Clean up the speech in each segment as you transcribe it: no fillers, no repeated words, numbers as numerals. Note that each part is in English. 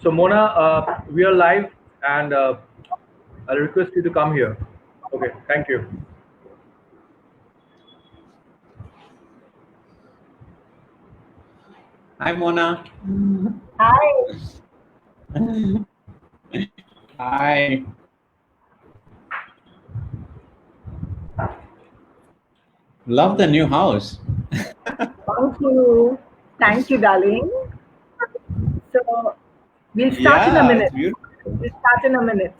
So Mona, we are live, and I'll request you to come here. Okay, thank you. Hi, Mona. Hi. Hi. Love the new house. Thank you. Thank you, darling. So we'll start in a Yeah, minute. it's beautiful. We'll start in a minute.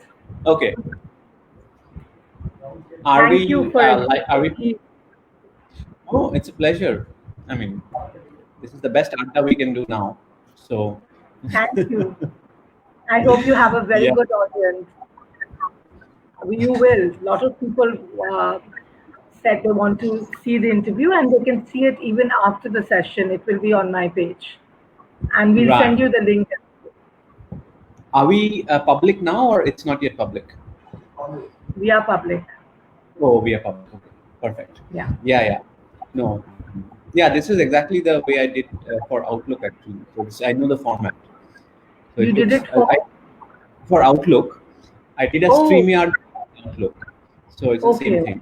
Okay. Are Thank you we for are we? Oh, it's a pleasure. I mean, this is the best Adda we can do now. So, Thank you. I hope you have a very yeah, good audience. You will. A lot of people said they want to see the interview, and they can see it even after the session. It will be on my page, and we'll right. send you the link. Are we public now, or it's not yet public? We are public. Oh, we are public. Okay, perfect. Yeah. Yeah. No. Yeah, this is exactly the way I did for Outlook actually. So I know the format. So You it did looks it for? for Outlook. I did a Oh, StreamYard Outlook, so it's the same okay. thing.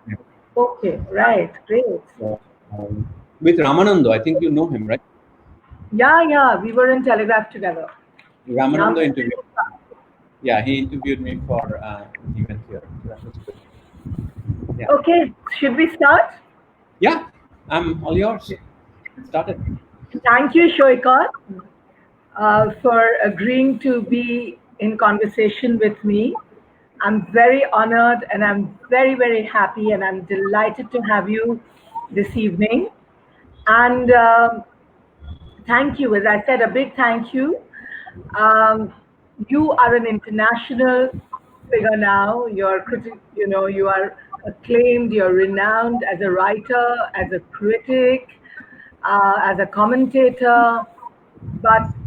Yeah. Okay. Right. Great. So, with Ramanando, I think you know him, right? Yeah. We were in Telegraph together. Ramanando Yeah. interviewed. Yeah, he interviewed me for an event here. So that was good. Yeah. Okay, should we start? Yeah, I'm all yours. Started. Thank you, Shoikat, for agreeing to be in conversation with me. I'm very honored and I'm very, very happy and I'm delighted to have you this evening. And thank you, as I said, a big thank you. You are an international figure now. You're you are acclaimed, you're renowned as a writer, as a critic, as a commentator,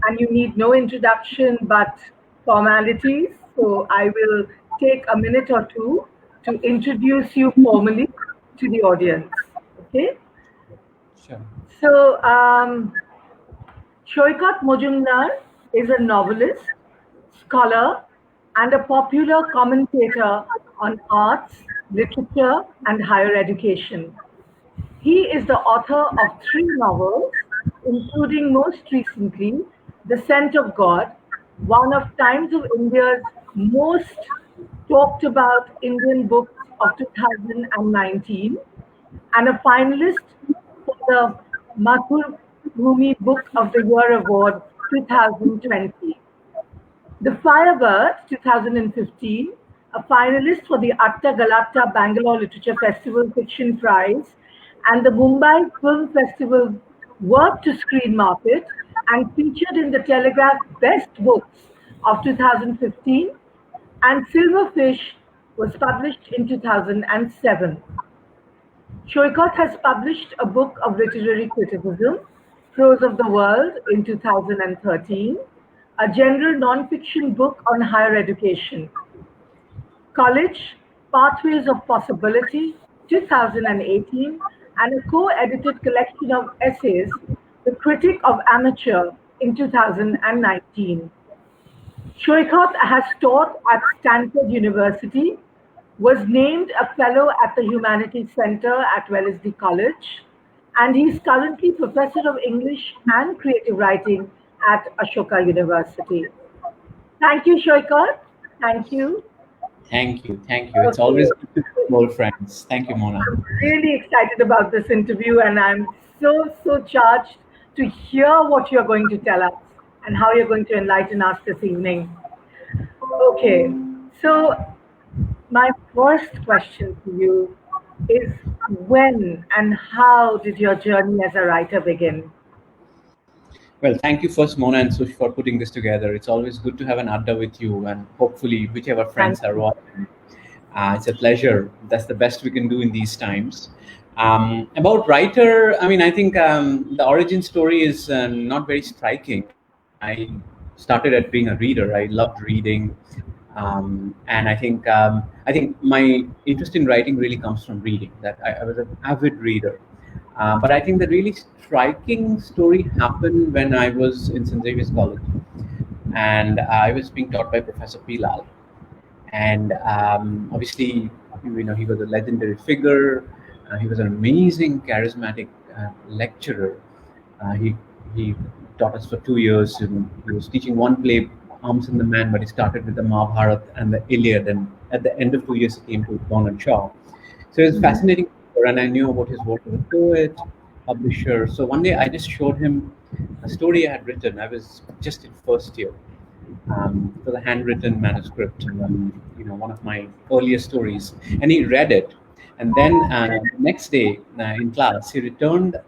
and you need no introduction but formalities. So I will take a minute or two to introduce you formally to the audience. Okay? Sure. So Saikat Majumdar is a novelist, scholar, and a popular commentator on arts, literature, and higher education. He is the author of 3 novels, including most recently The Scent of God, one of Times of India's most talked about Indian books of 2019, and a finalist for the Mathur Bhumi Book of the Year Award 2020. The Firebird 2015, a finalist for the Atta Galatta Bangalore Literature Festival Fiction Prize, and the Mumbai Film Festival Work to Screen Market, and featured in the Telegraph Best Books of 2015, and Silverfish was published in 2007. Shoikat has published a book of literary criticism, Prose of the World, in 2013, a general non-fiction book on higher education, College, Pathways of Possibility, 2018, and a co-edited collection of essays, The Critic of Amateur, in 2019. Shoikat has taught at Stanford University, was named a fellow at the Humanities Center at Wellesley College, and he's currently Professor of English and Creative Writing at Ashoka University. Thank you, Shoikat. Thank you. Thank you. It's always good to meet old friends. Thank you, Mona. I'm really excited about this interview, and I'm so charged to hear what you're going to tell us and how you're going to enlighten us this evening. Okay, so my first question to you is, when and how did your journey as a writer begin? Well, thank you first, Mona and Sush, for putting this together. It's always good to have an Adda with you, and hopefully, whichever friends are watching. It's a pleasure. That's the best we can do in these times. About writer, I mean, I think the origin story is not very striking. I started at being a reader. I loved reading, and I think my interest in writing really comes from reading. That I was an avid reader. But I think the really striking story happened when I was in St. Xavier's College. and I was being taught by Professor Pilal. And obviously, he was a legendary figure. He was an amazing, charismatic lecturer. He he taught us for 2 years. And he was teaching one play, Arms and the Man, but he started with the Mahabharata and the Iliad, and at the end of 2 years, he came to Dawn and Shaw. So it was fascinating, and I knew about his work as a poet, publisher. So one day, I just showed him a story I had written. I was just in first year. It was a handwritten manuscript, one of my earliest stories, and he read it. And then the next day in class, he returned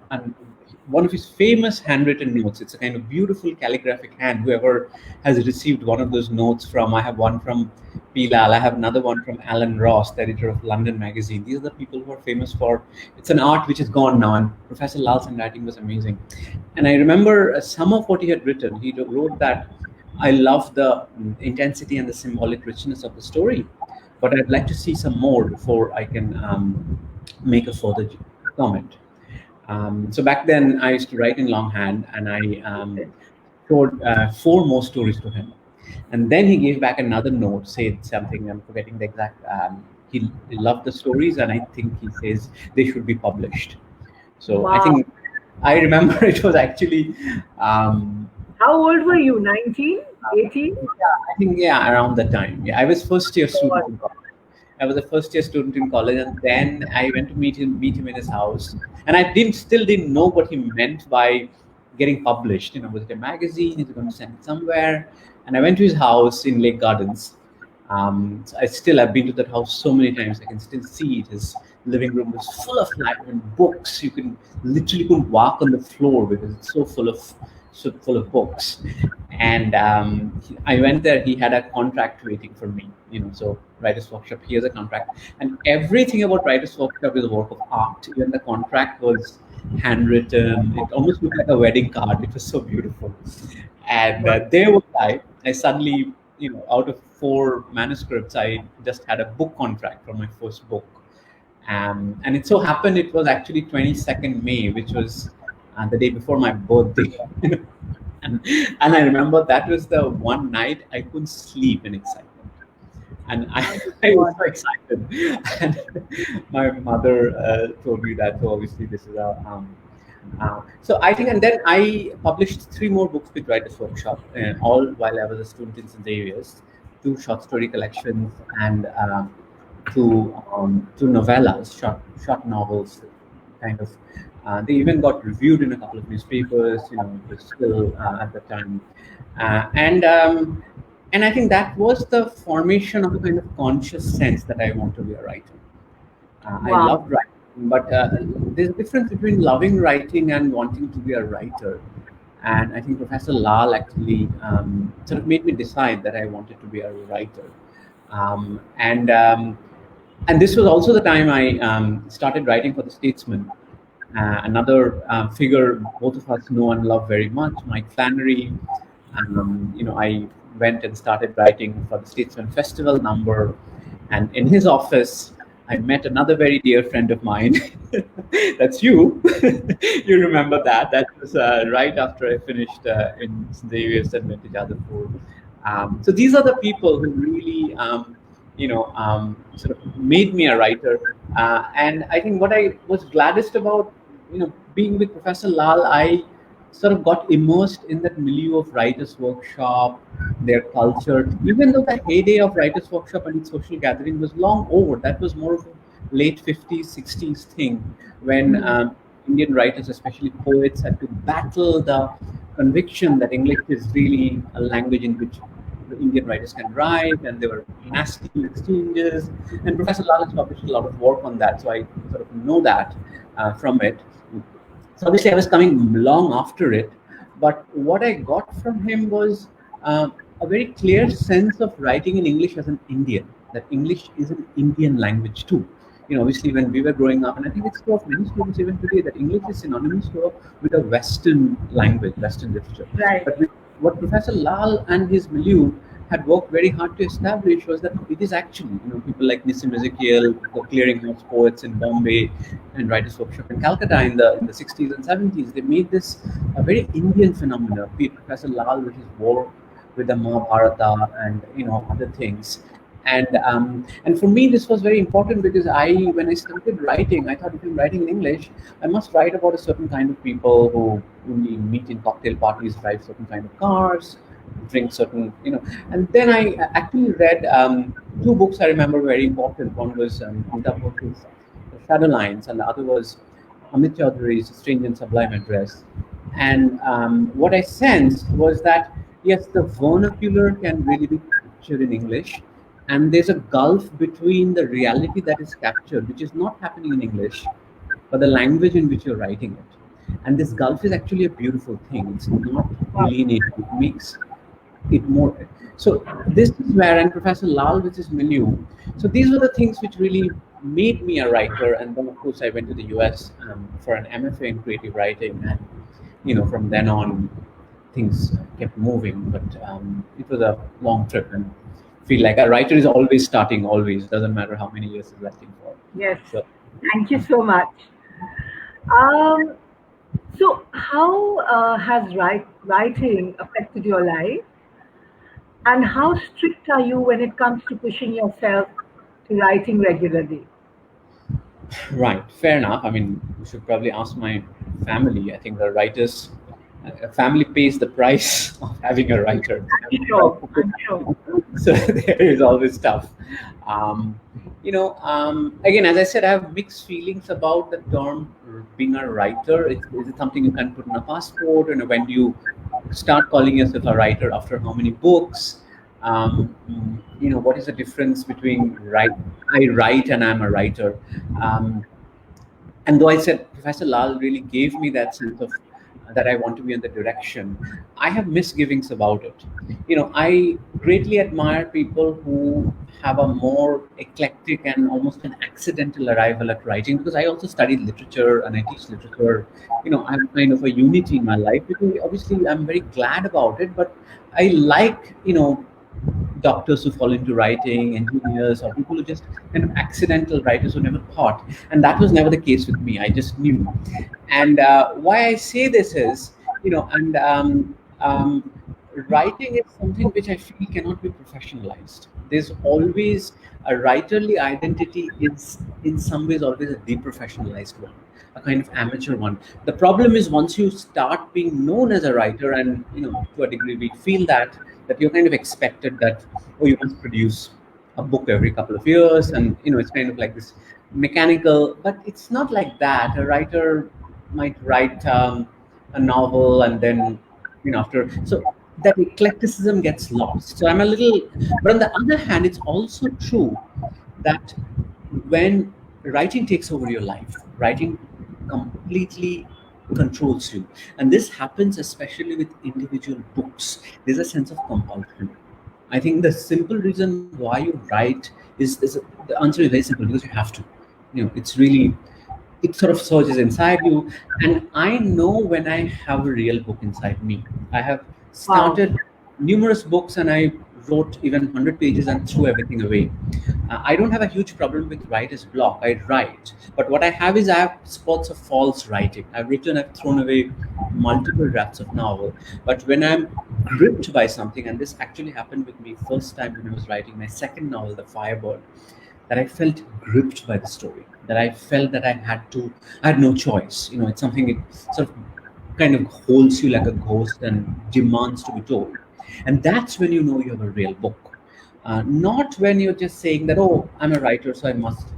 one of his famous handwritten notes. It's a kind of beautiful calligraphic hand. Whoever has received one of those notes from, I have one from Pilal, I have another one from Alan Ross, the editor of London Magazine. These are the people who are famous for. It's an art which is gone now, and Professor Lal's handwriting was amazing. And I remember some of what he had written. He wrote that I love the intensity and the symbolic richness of the story, but I'd like to see some more before I can make a further comment. So back then, I used to write in longhand, and I showed 4 more stories to him. And then he gave back another note, said something, I'm forgetting the exact, he loved the stories, and I think he says they should be published. So Wow. I think, I remember it was actually, How old were you? 19? 18? I think, yeah, around that time. Yeah, I was first year student in college. I was a first year student in college, and then I went to meet him in his house. And I still didn't know what he meant by getting published. Was it a magazine? Is it going to send it somewhere? And I went to his house in Lake Gardens. So I've been to that house so many times. I can still see it. His living room was full of books. You couldn't walk on the floor because it's so full of books. And I went there. He had a contract waiting for me. So Writers Workshop, here's a contract, and everything about Writers Workshop is a work of art. Even the contract was handwritten. It almost looked like a wedding card. It was so beautiful. And there was I suddenly, out of 4 manuscripts, I just had a book contract for my first book. And it so happened it was actually 22nd May, which was the day before my birthday. and I remember that was the one night I couldn't sleep in excitement. And I was so excited. And my mother told me that, so obviously this is so I think, and then I published 3 more books with Writers Workshop, all while I was a student in St. Xavier's, 2 short story collections and 2 novellas, short novels, kind of. They even got reviewed in a couple of newspapers, it was still at the time. And I think that was the formation of a kind of conscious sense that I want to be a writer. I Wow. loved writing, but there's a difference between loving writing and wanting to be a writer. And I think Professor Lal actually sort of made me decide that I wanted to be a writer. And this was also the time I started writing for The Statesman. Another figure both of us know and love very much, Mike Flannery. I went and started writing for the Statesman Festival number, and in his office, I met another very dear friend of mine. That's you. You remember that? That was right after I finished in Xavier's and went to Jadavpur. So these are the people who really, sort of made me a writer. And I think what I was gladdest about, being with Professor Lal, I sort of got immersed in that milieu of Writers Workshop, their culture. Even though the heyday of Writers Workshop and its social gathering was long over, that was more of a late 50s, 60s thing, when Indian writers, especially poets, had to battle the conviction that English is really a language in which the Indian writers can write, and there were nasty exchanges. And Professor Lal has published a lot of work on that, so I sort of know that from it. So obviously I was coming long after it, but what I got from him was a very clear sense of writing in English as an Indian, that English is an Indian language too. Obviously when we were growing up, and I think it's true of many students even today, that English is synonymous with a Western language, Western literature. Right. But what Professor Lal and his milieu had worked very hard to establish was that it is actually, people like Nissim Ezekiel, the clearinghouse poets in Bombay and Writers Workshop in Calcutta in the 60s and 70s, they made this a very Indian phenomenon. Professor Lal with his war with the Mahabharata and other things. And for me, this was very important because when I started writing, I thought if I'm writing in English, I must write about a certain kind of people who only meet in cocktail parties, drive certain kind of cars, drink certain, And then I actually read two books I remember very important. One was Amita Bhos's The Shadow Lines, and the other was Amit Chaudhary's Strange and Sublime Address. And what I sensed was that, yes, the vernacular can really be captured in English, and there's a gulf between the reality that is captured, which is not happening in English, but the language in which you're writing it. And this gulf is actually a beautiful thing. It's not alienating. It makes it more. So this is where, and Professor Lal with his milieu. So these were the things which really made me a writer. And then, of course, I went to the US for an MFA in creative writing, and from then on, things kept moving. But it was a long trip, and feel like a writer is always starting, always, doesn't matter how many years he's writing for. Yes. So, Thank you so much. Um, so, how has writing affected your life? And how strict are you when it comes to pushing yourself to writing regularly? right, fair enough. I mean, you should probably ask my family. I think the writers, a family pays the price of having a writer. I'm sure. So there is always tough. Again, as I said, I have mixed feelings about the term being a writer. Is it something you can put in a passport? And when do you start calling yourself a writer? After how many books? What is the difference between I write and I'm a writer? And though I said Professor Lal really gave me that sense of that I want to be in the direction, I have misgivings about it. I greatly admire people who have a more eclectic and almost an accidental arrival at writing, because I also studied literature and I teach literature. I have kind of a unity in my life, because obviously I'm very glad about it, but I like, doctors who fall into writing, engineers, or people who just kind of accidental writers who never thought. And that was never the case with me. I just knew. And why I say this is, and writing is something which I feel cannot be professionalized. There's always a writerly identity is in some ways always a deprofessionalized one, a kind of amateur one. The problem is once you start being known as a writer, and to a degree we feel that you're kind of expected that, oh, you must produce a book every couple of years, and it's kind of like this mechanical. But it's not like that. A writer might write a novel, and then after, so that eclecticism gets lost. So I'm a little, but on the other hand, it's also true that when writing takes over your life, writing completely controls you. And this happens especially with individual books. There's a sense of compulsion. I think the simple reason why you write is the answer is very simple: because you have to. It's really, it sort of surges inside you. And I know when I have a real book inside me. I have started numerous books, and I wrote even 100 pages and threw everything away. I don't have a huge problem with writer's block. I write, but what I have is I have spots of false writing. I've thrown away multiple drafts of novel. But when I'm gripped by something, and this actually happened with me first time when I was writing my second novel, The Firebird, that I felt gripped by the story, that I felt that I had no choice. It's something, it sort of kind of holds you like a ghost and demands to be told. And that's when you know you have a real book. Not when you're just saying that, oh, I'm a writer, so I must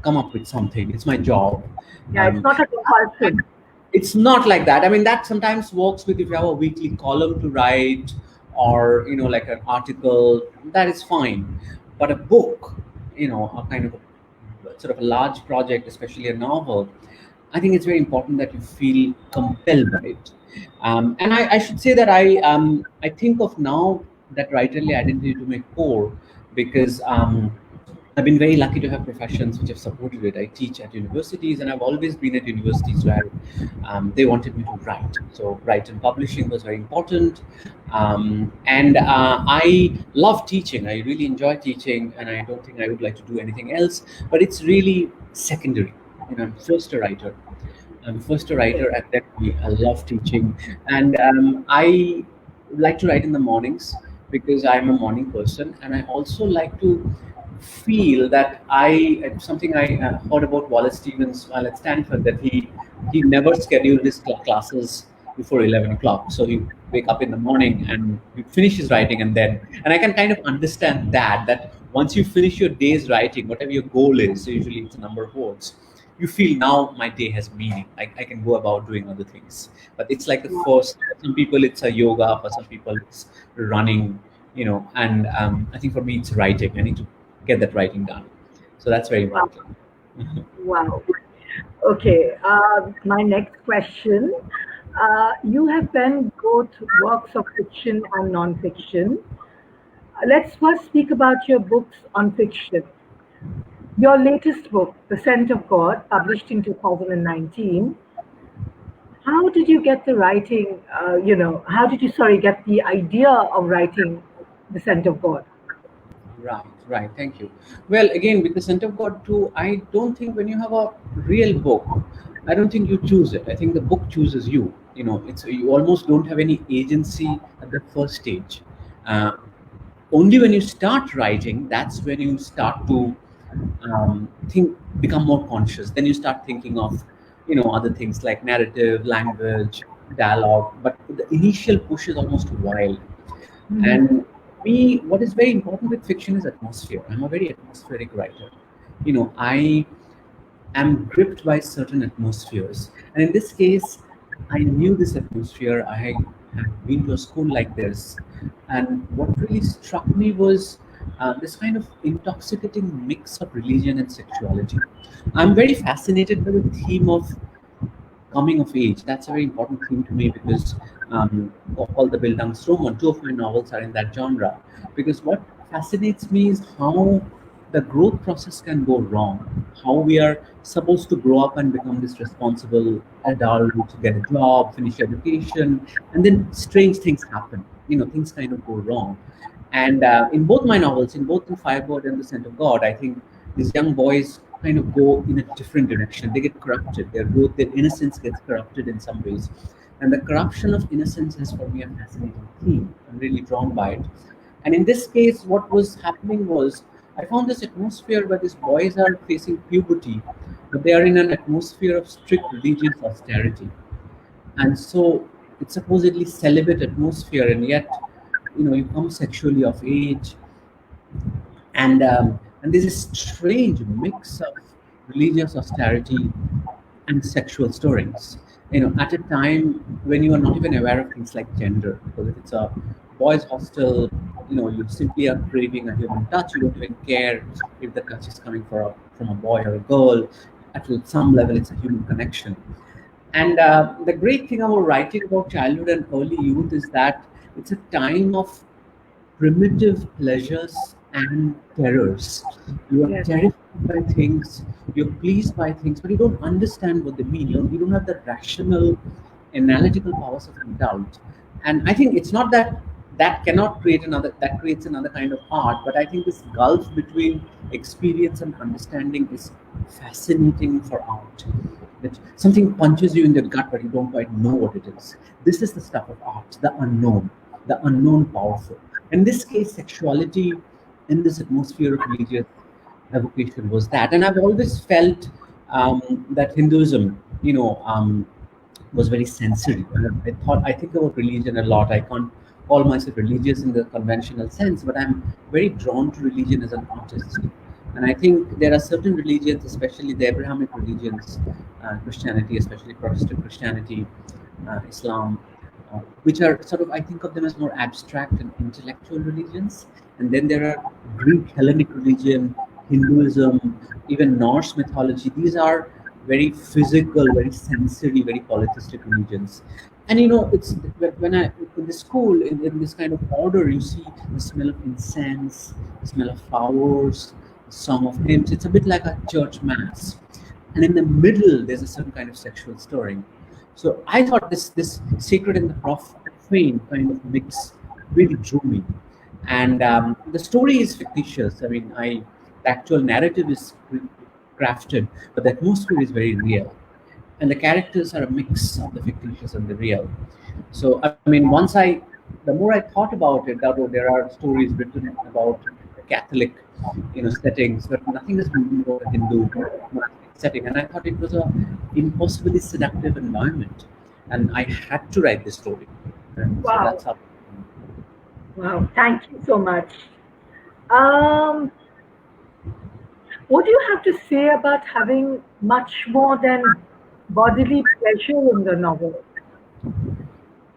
come up with something. It's my job. Yeah, it's not a compulsion. It's not like that. I mean, that sometimes works with if you have a weekly column to write, or, like an article, that is fine. But a book, a kind of sort of a large project, especially a novel, I think it's very important that you feel compelled by it. And I should say that I think of now that writerly identity to my core, because I've been very lucky to have professions which have supported it. I teach at universities, and I've always been at universities where they wanted me to write. So write and publishing was very important. And I love teaching. I really enjoy teaching, and I don't think I would like to do anything else. But it's really secondary. I'm first a writer. I'm first a writer, and then I love teaching. And I like to write in the mornings, because I'm a morning person, and I also like to feel that something I heard about Wallace Stevens while at Stanford, that he never scheduled his classes before 11 o'clock. So he wake up in the morning and he finish his writing, and I can kind of understand that once you finish your day's writing, whatever your goal is, so usually it's a number of words, you feel now my day has meaning. I can go about doing other things. But it's like the first, for some people it's a yoga, for some people it's running, and I think for me it's writing. I need to get that writing done. So that's very Wow. important. Wow. Okay. My next question. You have penned both works of fiction and non-fiction. Let's first speak about your books on fiction. Your latest book, The Scent of God, published in 2019. How did you get the writing? How did you, sorry, get the idea of writing The Scent of God? Right, right. Thank you. Well, again, with the Center of God too, I don't think when you have a real book, I don't think you choose it. I think the book chooses you. It's you almost don't have any agency at the first stage. Uh, Only when you start writing, that's when you start to think, become more conscious. Then you start thinking of, other things like narrative, language, dialogue. But the initial push is almost wild. Mhm. And me, what is very important with fiction is atmosphere. I'm a very atmospheric writer. I am gripped by certain atmospheres. And in this case, I knew this atmosphere. I had been to a school like this. And what really struck me was this kind of intoxicating mix of religion and sexuality. I'm very fascinated by the theme of coming of age. That's a very important theme to me because of all the Bildungsroman, two of my novels are in that genre. Because what fascinates me is how the growth process can go wrong. How we are supposed to grow up and become this responsible adult, get a job, finish education, and then strange things happen. Things kind of go wrong. And in both my novels, in both The Firebird and The Scent of God, I think these young boys kind of go in a different direction. They get corrupted. Their growth, their innocence gets corrupted in some ways. And the corruption of innocence is for me a fascinating theme. I'm really drawn by it. And in this case, what was happening was I found this atmosphere where these boys are facing puberty, but they are in an atmosphere of strict religious austerity. And so it's supposedly celibate atmosphere, and yet you come sexually of age, and there's a strange mix of religious austerity and sexual stirrings. At a time when you are not even aware of things like gender, because if it's a boys' hostel, you simply are craving a human touch. You don't even care if the touch is coming from a boy or a girl. At some level, it's a human connection. And the great thing about writing about childhood and early youth is that it's a time of primitive pleasures and terrors. You are Yes. terrified by things, you're pleased by things, but you don't understand what they mean. You don't have the rational, analytical powers of an adult. And I think it's not that that creates another kind of art, but I think this gulf between experience and understanding is fascinating for art. That something punches you in the gut, but you don't quite know what it is. This is the stuff of art, the unknown powerful. In this case, sexuality in this atmosphere of religious evocation was that. And I've always felt that Hinduism, was very sensory. And I think about religion a lot. I can't call myself religious in the conventional sense, but I'm very drawn to religion as an artist. And I think there are certain religions, especially the Abrahamic religions, Christianity, especially Protestant Christianity, Islam, which are sort of, I think of them as more abstract and intellectual religions. And then there are Greek Hellenic religion, Hinduism, even Norse mythology. These are very physical, very sensory, very polytheistic religions. And it's when I in the school in this kind of order, you see the smell of incense, the smell of flowers, the song of hymns. It's a bit like a church mass, and in the middle there's a certain kind of sexual stirring. So I thought this sacred and the profane kind of mix really drew me. And the story is fictitious. I mean, the actual narrative is crafted, but the atmosphere is very real, and the characters are a mix of the fictitious and the real. So I mean, once I the more I thought about it, although there are stories written about Catholic, settings, but nothing is written about a Hindu monastic setting. And I thought it was a impossibly seductive environment, and I had to write this story. And so Wow. that's how. Wow. Thank you so much. Um, what do you have to say about having much more than bodily pleasure in the novel?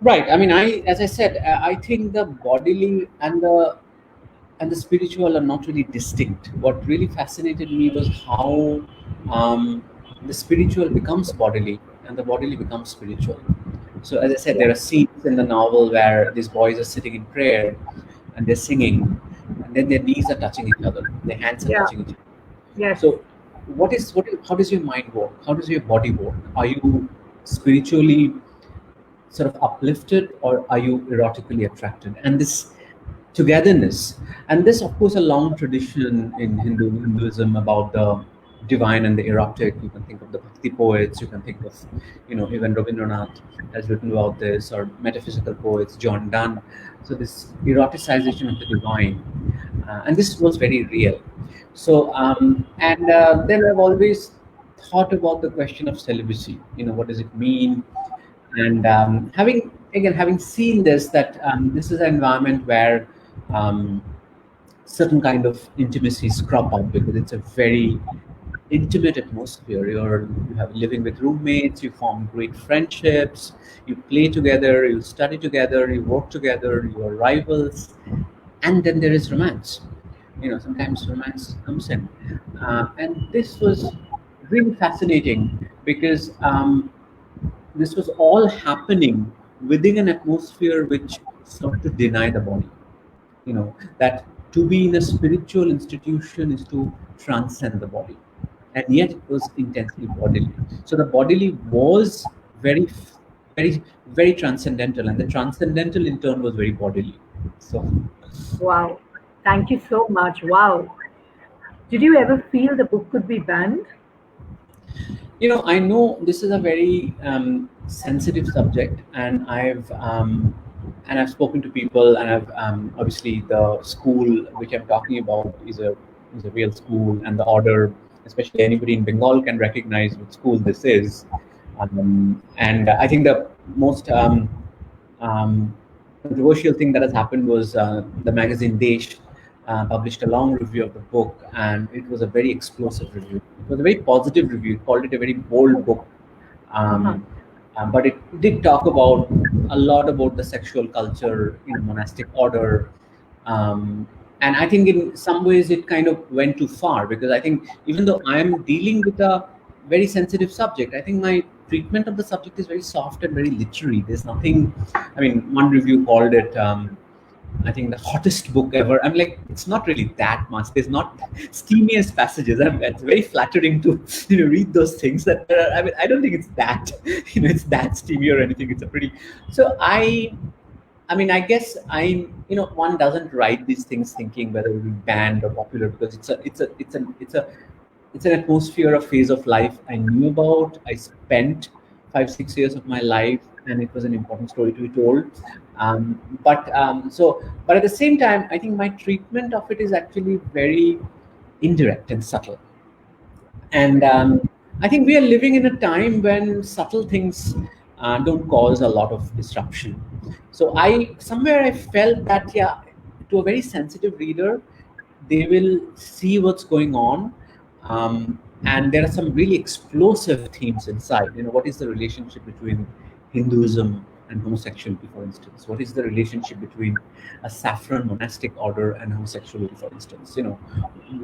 Right. I mean, as I said, I think the bodily and the spiritual are not really distinct. What really fascinated me was how um, the spiritual becomes bodily and the bodily becomes spiritual. So, as I said, Yeah. there are scenes in the novel where these boys are sitting in prayer and they're singing, and then their knees are touching each other, their hands are Yeah. touching each other. Yes. So, how does your mind work? How does your body work? Are you spiritually sort of uplifted, or are you erotically attracted? And this togetherness, and this, of course, a long tradition in Hinduism about the divine and the erotic. You can think of the bhakti poets, you can think of, even Rabindranath has written about this, or metaphysical poets, John Donne. So this eroticization of the divine, and this was very real. So and then I've always thought about the question of celibacy. What does it mean? And having seen this, that this is an environment where um, certain kind of intimacies crop up, because it's a very intimate atmosphere. You have living with roommates, you form great friendships, you play together, you study together, you work together, you are rivals, and then there is romance. Sometimes romance comes in, and this was really fascinating, because this was all happening within an atmosphere which sought to deny the body. That to be in a spiritual institution is to transcend the body, and yet it was intensely bodily. So the bodily was very, very, very transcendental, and the transcendental in turn was very bodily. So Wow. Thank you so much. Wow. Did you ever feel the book could be banned? I know this is a very sensitive subject, and I've spoken to people, and I've obviously, the school which I'm talking about is a real school, and the order, especially anybody in Bengal can recognize what school this is. And I think the most controversial thing that has happened was the magazine Desh published a long review of the book, and it was a very explosive review. It was a very positive review. It called it a very bold book, Uh-huh. but it did talk about a lot about the sexual culture in a monastic order. Um, and I think in some ways it kind of went too far, because I think even though I'm dealing with a very sensitive subject, I think my treatment of the subject is very soft and very literary. There's nothing, I mean, one review called it, I think, the hottest book ever. I'm like, it's not really that much. There's not steamiest passages. It's very flattering to read those things. I mean, I don't think it's that it's that steamy or anything. It's a pretty. So I mean, I guess one doesn't write these things thinking whether it will be banned or popular, because it's an atmosphere, a phase of life I knew about. I spent 5 6 years of my life, and it was an important story to be told. But at the same time, I think my treatment of it is actually very indirect and subtle. And I think we are living in a time when subtle things don't cause a lot of disruption. So I felt that, yeah, to a very sensitive reader, they will see what's going on. And there are some really explosive themes inside. What is the relationship between Hinduism and homosexuality, for instance? What is the relationship between a saffron monastic order and homosexuality, for instance?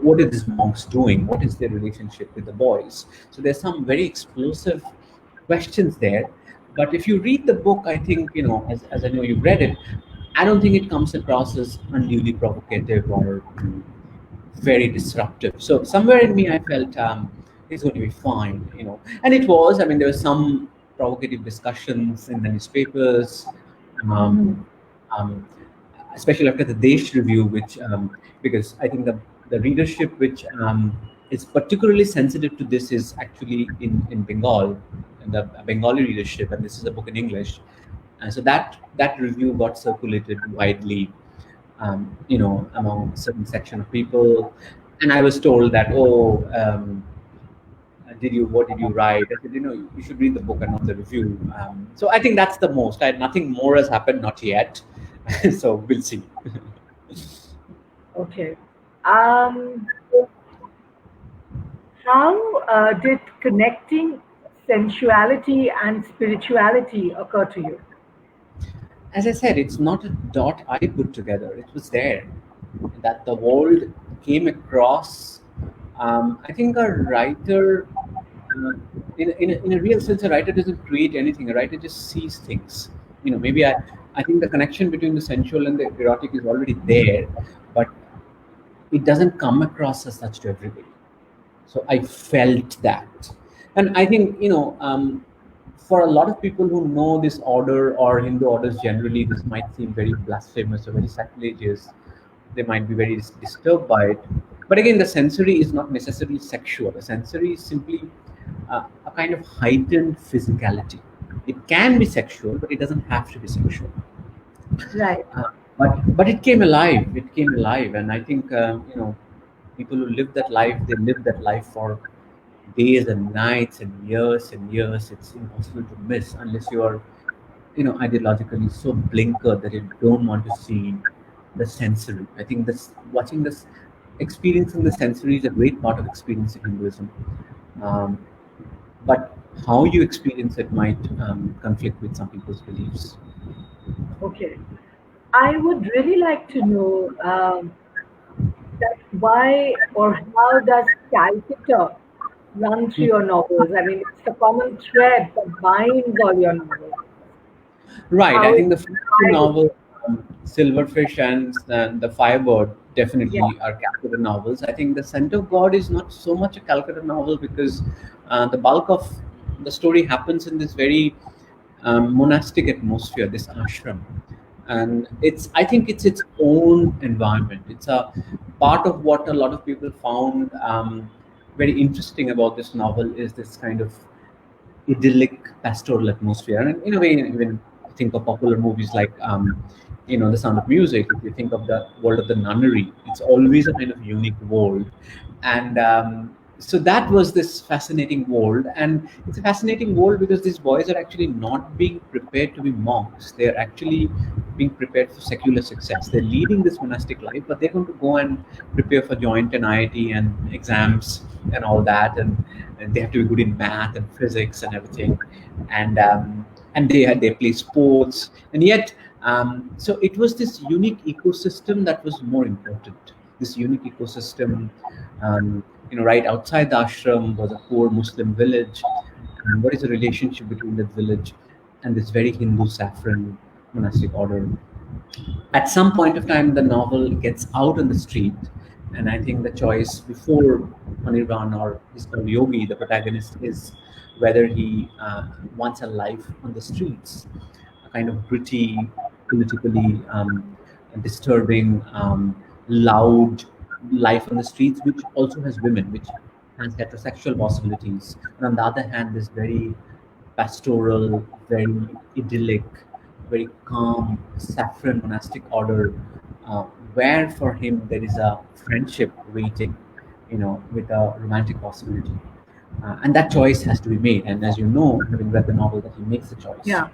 What are these monks doing? What is their relationship with the boys? So there's some very explosive questions there. But if you read the book, I think, as I know you've read it, I don't think it comes across as unduly provocative or very disruptive. So somewhere in me, I felt it's going to be fine. And it was. I mean, there were some provocative discussions in the newspapers, Mhm. um, um, especially after the Desh review, which because I think the readership which is particularly sensitive to this is actually in Bengal, and the Bengali readership, and this is a book in English. And so that review got circulated widely, among a certain section of people. And I was told that, oh, what did you write? I said, you should read the book and not the review. So I think that's the most. Nothing more has happened, not yet. So we'll see. Okay. Um, how did connecting sensuality and spirituality occur to you? As I said, it's not a dot I put together. It was there that the world came across. I think a writer, in a real sense, a writer doesn't create anything. A writer just sees things. Maybe I think the connection between the sensual and the erotic is already there, but it doesn't come across as such to everybody. So I felt that. And I think, for a lot of people who know this order or Hindu orders generally, this might seem very blasphemous or very sacrilegious. They might be very disturbed by it. But again, the sensory is not necessarily sexual. The sensory is simply a kind of heightened physicality. It can be sexual, but it doesn't have to be sexual. Right. But it came alive. It came alive, and I think people who live that life, they live that life for days and nights and years. It's impossible to miss unless you are, ideologically so blinkered that you don't want to see the sensory. I think watching this, experiencing the sensory is a great part of experiencing Hinduism. Um, but how you experience it might conflict with some people's beliefs. Okay. I would really like to know that why or how does caricature run through your novels? I mean, it's the common thread that binds all your novels. Right. How I is think the first two it? novel, Silverfish and the Firebird, Yeah. definitely are Calcutta novels. I think the Scent of God is not so much a Calcutta novel because the bulk of the story happens in this very monastic atmosphere, this ashram, and I think it's its own environment. It's a part of what a lot of people found very interesting about this novel is this kind of idyllic pastoral atmosphere. And in a way, even think of popular movies like The Sound of Music. If you think of the world of the nunnery, it's always a kind of unique world. And so that was this fascinating world. And it's a fascinating world because these boys are actually not being prepared to be monks. They're actually being prepared for secular success. They're leading this monastic life, but they're going to go and prepare for joint and IIT and exams and all that. And they have to be good in math and physics and everything. And they play sports. And yet, so it was this unique ecosystem that was more important. This unique ecosystem, right outside the ashram was a poor Muslim village. And what is the relationship between that village and this very Hindu saffron monastic order? At some point of time, the novel gets out on the street, and I think the choice before Anirban or his called Yogi, the protagonist, is whether he wants a life on the streets, a kind of gritty, politically disturbing, loud life on the streets, which also has women, which has heterosexual possibilities. And on the other hand, this very pastoral, very idyllic, very calm saffron monastic order, uh, where for him there is a friendship waiting, with a romantic possibility. And that choice has to be made. And as you know, having read the novel, that he makes the choice Yeah.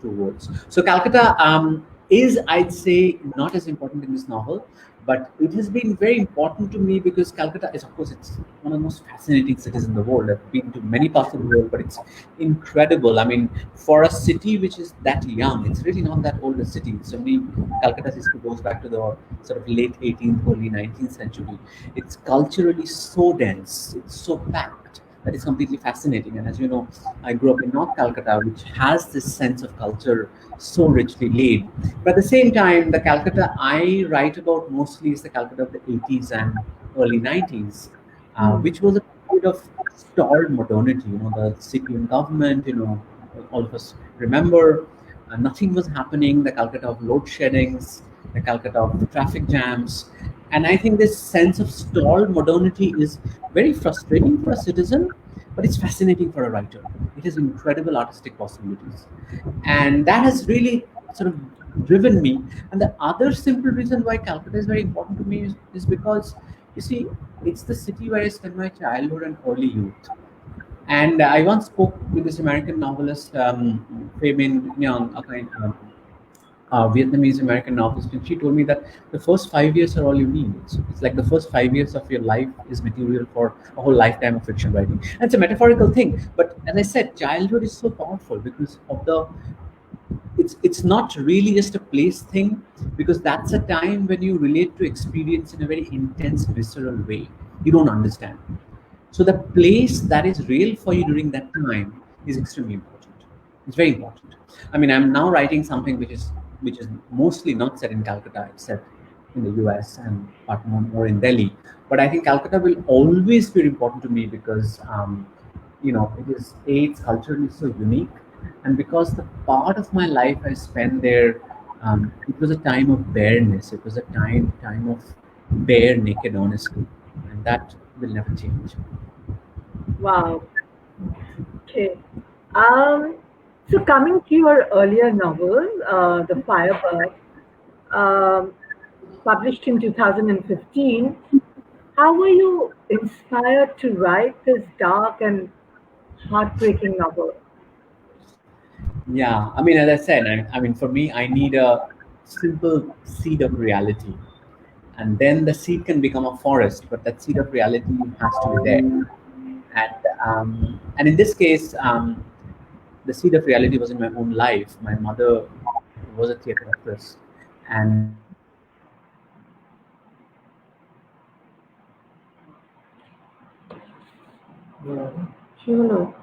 towards. So Calcutta is, I'd say, not as important in this novel, but it has been very important to me because Calcutta is, of course, it's one of the most fascinating cities in the world. I've been to many parts of the world, but it's incredible. I mean, for a city which is that young, it's really not that old a city. It's only Calcutta's history goes back to the sort of late 18th, early 19th century. It's culturally so dense, it's so packed. That is completely fascinating. And as you know, I grew up in North Calcutta, which has this sense of culture so richly laid. But at the same time, the Calcutta I write about mostly is the Calcutta of the 80s and early 90s, Hmm. which was a period of stalled modernity. The CPM government, all of us remember, nothing was happening. The Calcutta of load sheddings, the Calcutta of traffic jams. And I think this sense of stalled modernity is very frustrating for a citizen, but it's fascinating for a writer. It has incredible artistic possibilities, and that has really sort of driven me. And the other simple reason why Calcutta is very important to me is because, you see, it's the city where I spent my childhood and early youth. And I once spoke with this American novelist, Fabian Young, a Vietnamese American novelist, and she told me that the first 5 years are all you need. It's like the first 5 years of your life is material for a whole lifetime of fiction writing. And it's a metaphorical thing, but as I said, childhood is so powerful because of the. It's not really just a place thing, because that's a time when you relate to experience in a very intense, visceral way. You don't understand. So the place that is real for you during that time is extremely important. It's very important. I mean, I'm now writing something which is mostly not set in Calcutta. It's set in the US and but more in Delhi. But I think Calcutta will always be important to me because it is its culture is so unique, and because the part of my life I spent there, it was a time of bareness. It was a time of bare naked honesty, and that will never change. Wow. Okay. Um, so coming to your earlier novel, The Firebird, um, published in 2015, how were you inspired to write this dark and heartbreaking novel? Yeah, I mean, as I said, I mean, for me, I need a simple seed of reality, and then the seed can become a forest. But that seed of reality has to be there, and in this case, the seed of reality was in my own life. My mother was a theater actress, and Sure.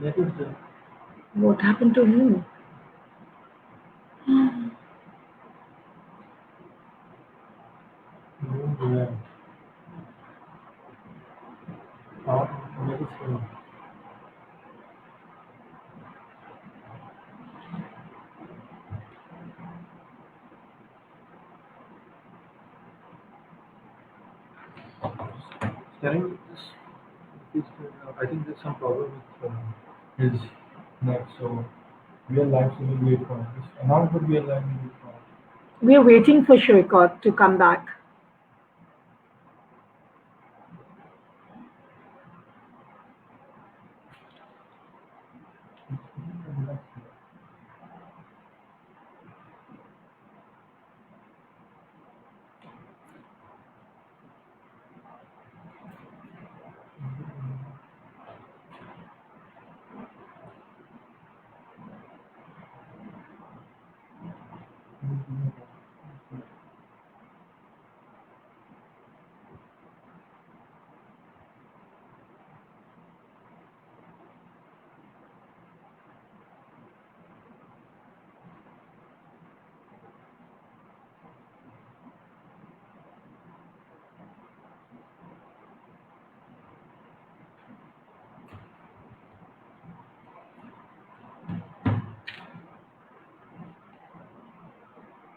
That is the What happened to him? yeah. Art medicine. Telling this, I think there's some problem with his neck, so we are live, so we'll wait for him. Announce that we are live and wait for him. We are waiting for Shoykot to come back.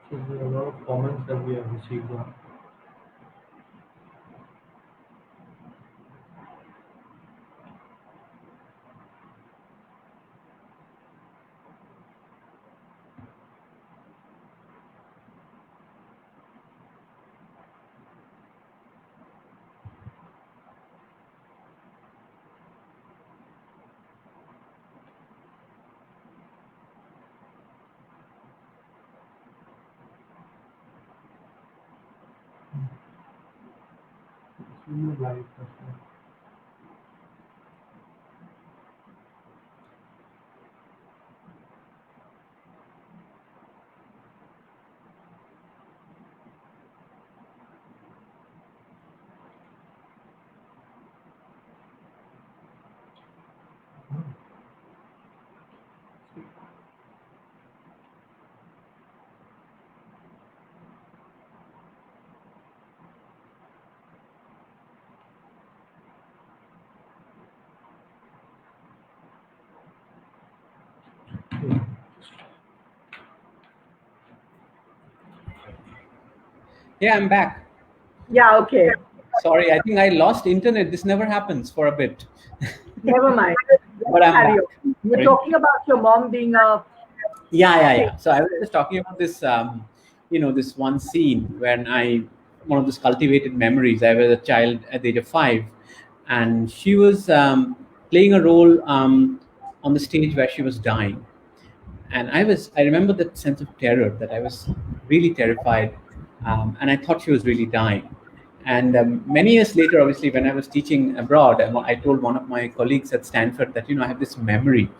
So there are a lot of comments that we have received on. It's really live. That's why. Yeah, I'm back. Yeah, okay. Sorry, I think I lost internet. This never happens for a bit, Never mind. Let's but I'm carry back. on. You're Sorry. talking about your mom being a saint. Yeah. So I was just talking about this, this one scene when one of those cultivated memories. I was a child at the age of 5, and she was playing a role on the stage where she was dying. And I remember that sense of terror, that I was really terrified, and I thought she was really dying. And many years later, obviously, when I was teaching abroad, I told one of my colleagues at Stanford that I have this memory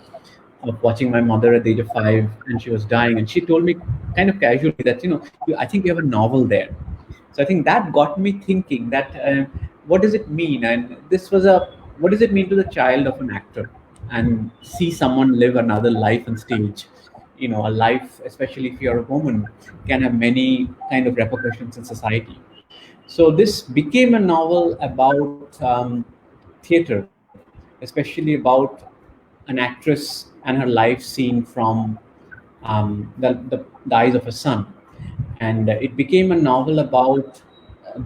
of watching my mother at the age of 5, and she was dying, and she told me kind of casually that I think you have a novel there. So I think that got me thinking that what does it mean? And this was a what does it mean to the child of an actor, and see someone live another life on stage? A life, especially if you're a woman, can have many kind of repercussions in society. So this became a novel about theater, especially about an actress and her life seen from the eyes of a son. And it became a novel about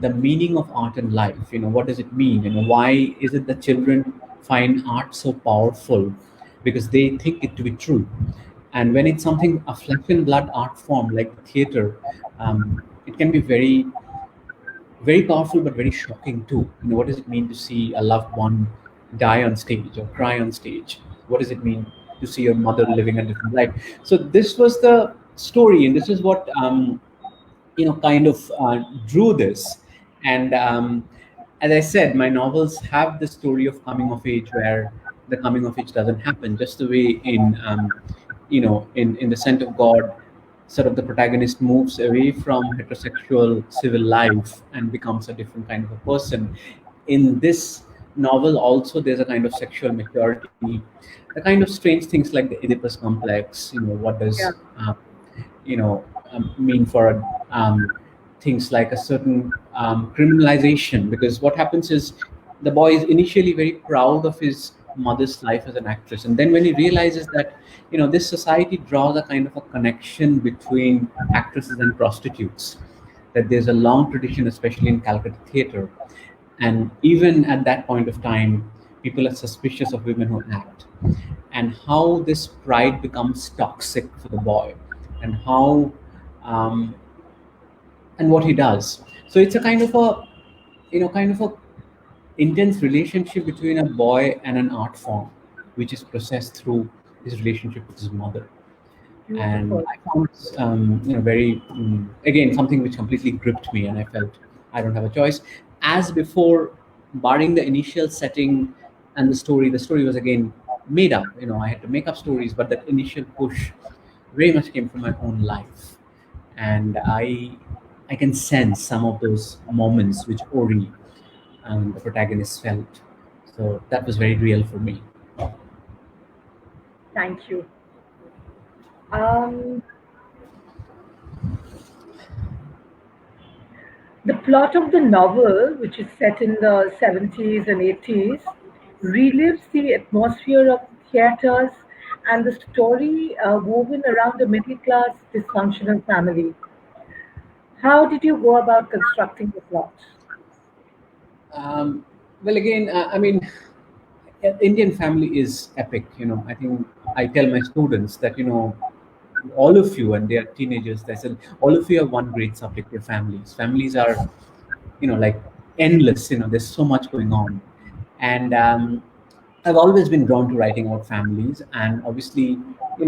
the meaning of art in life. What does it mean? Why is it that children find art so powerful? Because they think it to be true. And when it's something, a flesh and blood art form like theater, it can be very powerful but very shocking too. What does it mean to see a loved one die on stage or cry on stage? What does it mean to see your mother living a different life? So this was the story, and this is what kind of drew this. And as I said, my novels have the story of coming of age, where the coming of age doesn't happen just the way in the Scent of God, sort of the protagonist moves away from heterosexual civil life and becomes a different kind of a person. In this novel also, there's a kind of sexual maturity, the kind of strange things like the Oedipus complex. What Yeah. does mean for things like a certain criminalization? Because what happens is, the boy is initially very proud of his mother's life as an actress, and then when he realizes that this society draws a kind of a connection between actresses and prostitutes, that there's a long tradition, especially in Calcutta theater, and even at that point of time, people are suspicious of women who act, and how this pride becomes toxic for the boy, and how um, and what he does. So it's a kind of a intense relationship between a boy and an art form, which is processed through his relationship with his mother. And Beautiful. I found this, very again, something which completely gripped me, and I felt I don't have a choice. As before, barring the initial setting and the story was again made up. I had to make up stories, but that initial push very much came from my own life, and I can sense some of those moments which Ori, the protagonist, felt. So that was very real for me. Thank you. Um, the plot of the novel, which is set in the 70s and 80s, relives the atmosphere of theaters and the story woven around a middle class dysfunctional family. How did you go about constructing the plot? Um, well, again, I mean, Indian family is epic. I think I tell my students that all of you, and they are teenagers. I said all of you have one great subject: your families. Families are like endless. There's so much going on, and I've always been drawn to writing about families, and obviously,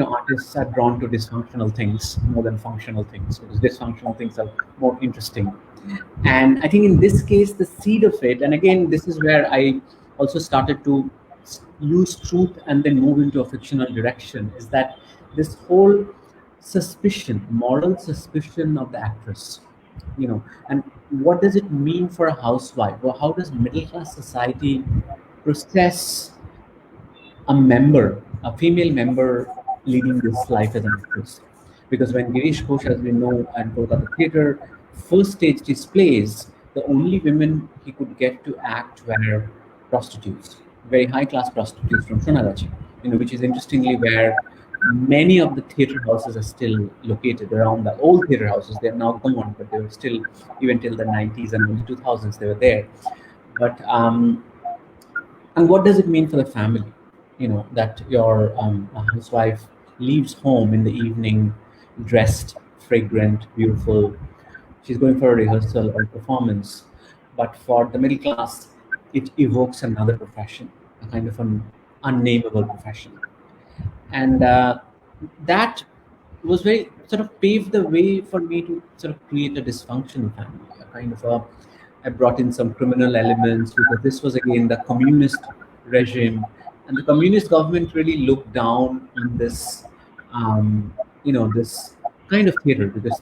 artists are drawn to dysfunctional things more than functional things, because dysfunctional things are more interesting. And I think in this case, the seed of it, and again, this is where I also started to use truth and then move into a fictional direction, is that this whole suspicion, moral suspicion of the actress, and what does it mean for a housewife? Or how does middle class society process a female member leading this life as an actress? Because when Girish Ghosh, as we know, at Kolkata Theatre, first staged his plays, the only women he could get to act were prostitutes, very high class prostitutes from Sonagachi, which is interestingly where many of the theater houses are still located around the old theater houses. They are now gone, but they were still, even till the 90s and early 2000s, they were there. But and what does it mean for the family? That your housewife leaves home in the evening, dressed, fragrant, beautiful. She's going for a rehearsal or performance. But for the middle class, it evokes another profession, a kind of an unnameable profession. And that was very sort of paved the way for me to sort of create a dysfunctional family, a kind of a I brought in some criminal elements because this was again the communist regime, and the communist government really looked down on this, this kind of theater, because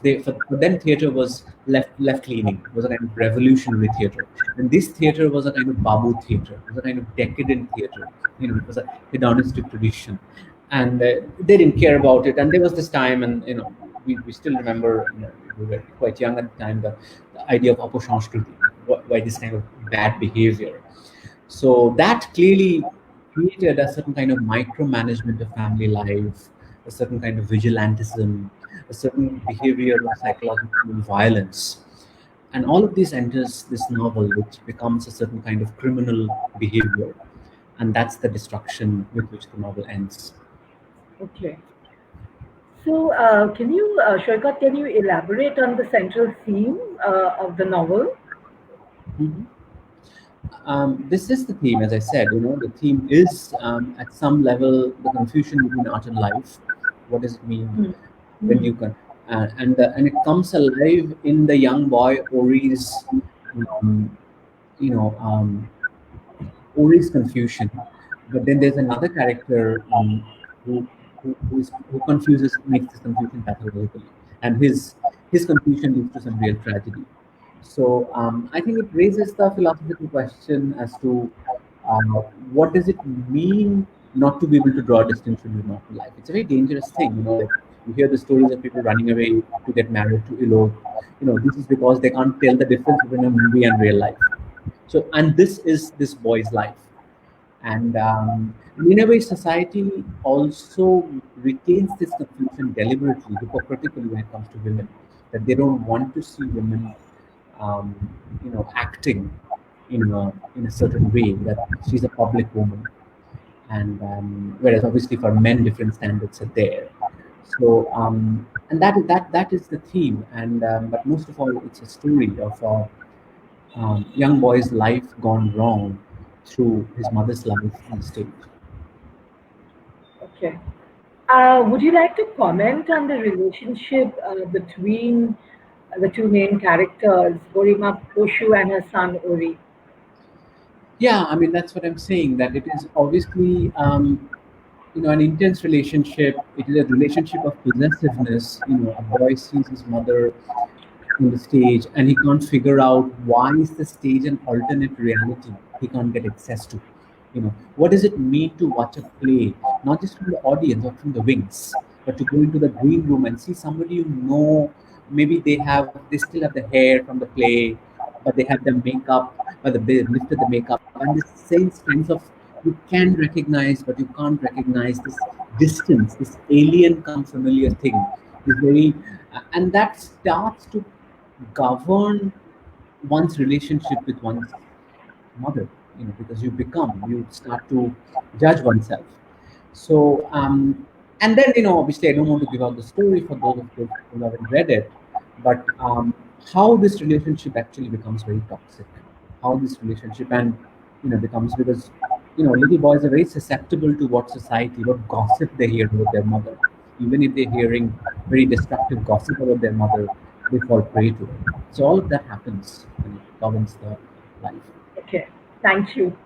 for them theater was left leaning, was a kind of revolutionary theater, and this theater was a kind of babu theater, it was a kind of decadent theater. It was a hedonistic tradition, and they didn't care about it. And there was this time, and we still remember, we were quite young at the time, the idea of aposhanskriti, why this kind of bad behavior. So that clearly created a certain kind of micromanagement of family life, a certain kind of vigilantism, a certain behavior of psychological violence. And all of this enters this novel, which becomes a certain kind of criminal behavior. And that's the destruction with which the novel ends. Okay. So, Shoikat, can you elaborate on the central theme of the novel? Mhm. This is the theme, as I said. The theme is, at some level, the confusion between art and life. What does it mean Hmm. when Hmm. you can, and it comes alive in the young boy Ori's, um, you know, um, Ori's confusion. But then there's another character, who who confuses, makes this confusion pathologically, and his confusion leads to some real tragedy. So I think it raises the philosophical question as to, what does it mean not to be able to draw a distinction with normal life. It's a very dangerous thing. Like, you hear the stories of people running away to get married, to elope. This is because they can't tell the difference between a movie and real life. So, and this is this boy's life. And in a way, society also retains this confusion deliberately, hypocritically, when it comes to women, that they don't want to see women, um, acting in a certain way, that she's a public woman. And whereas obviously for men, different standards are there. So and that is the theme. And but most of all, it's a story of a young boy's life gone wrong through his mother's life on the stage. Okay. Would you like to comment on the relationship between the two main characters, Gorima Koshu and her son Ori? Yeah, I mean, that's what I'm saying. That it is obviously, an intense relationship. It is a relationship of possessiveness. A boy sees his mother on the stage, and he can't figure out why is the stage an alternate reality he can't get access to. What does it mean to watch a play, not just from the audience or from the wings, but to go into the green room and see somebody maybe they still have the hair from the play, but they have the makeup, but they lifted the makeup, and this same sense of, you can recognize but you can't recognize, this distance, this alien come familiar thing is very, and that starts to govern one's relationship with one's mother, because you start to judge oneself. So and then, obviously, I don't want to give out the story for those of you who haven't read it, but how this relationship actually becomes very toxic, how this relationship, and becomes, because little boys are very susceptible to what gossip they hear about their mother. Even if they're hearing very destructive gossip about their mother, they fall prey to it. So all of that happens when it governs the life. Okay, thank you.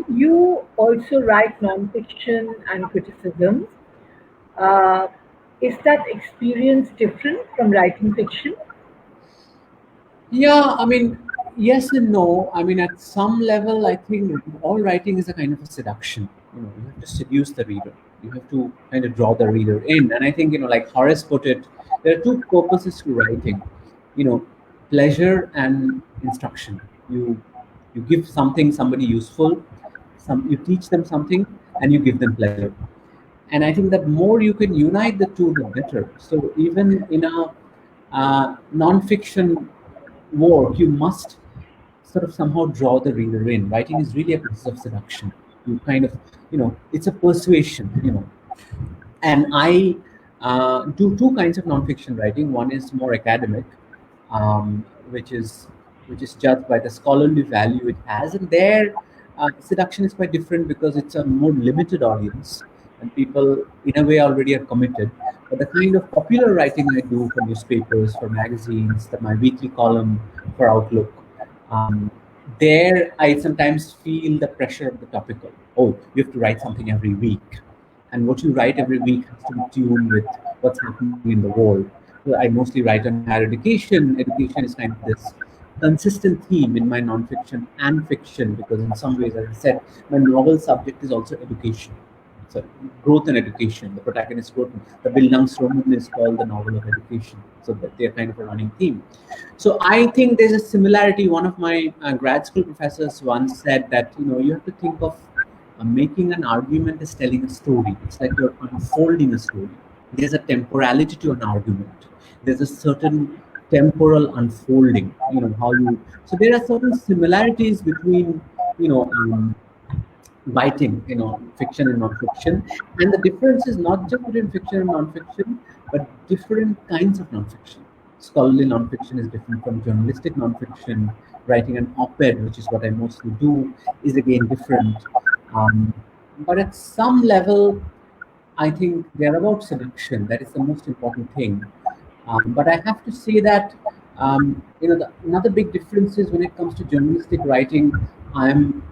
You also write nonfiction and criticism. Uh, is that experience different from writing fiction? Yeah, I mean, yes and no. I mean, at some level, I think all writing is a kind of a seduction. You have to seduce the reader. You have to kind of draw the reader in. And I think, like Horace put it, there are two purposes to writing. You know, pleasure and instruction. You give somebody useful, you teach them something, and you give them pleasure. And I think that more you can unite the two, the better. So even in a non-fiction work, you must sort of somehow draw the reader in. Writing is really a process of seduction. You kind of, it's a persuasion, and I do two kinds of nonfiction writing. One is more academic, which is judged by the scholarly value it has, and there seduction is quite different because it's a more limited audience, and people in a way already are committed. But the kind of popular writing I do for newspapers, for magazines, my weekly column for Outlook, um, there I sometimes feel the pressure of the topical. Oh, you have to write something every week, and what you write every week has to be tuned with what's happening in the world. So I mostly write on higher education. Education is kind of this consistent theme in my nonfiction and fiction because, in some ways, as I said, my novel subject is also education. So growth and education. The protagonist growth. The Bildungsroman is called the novel of education. So that they're kind of a running theme. So I think there's a similarity. One of my grad school professors once said that you have to think of making an argument is telling a story. It's like you're unfolding a story. There's a temporality to an argument. There's a certain temporal unfolding. How you. So there are certain similarities between you know um, writing, fiction and non-fiction, and the difference is not just between fiction and non-fiction, but different kinds of non-fiction. Scholarly non-fiction is different from journalistic non-fiction. Writing an op-ed, which is what I mostly do, is again different. um, but at some level, I think they're about seduction. That is the most important thing. But I have to say that another big difference is when it comes to journalistic writing, I'm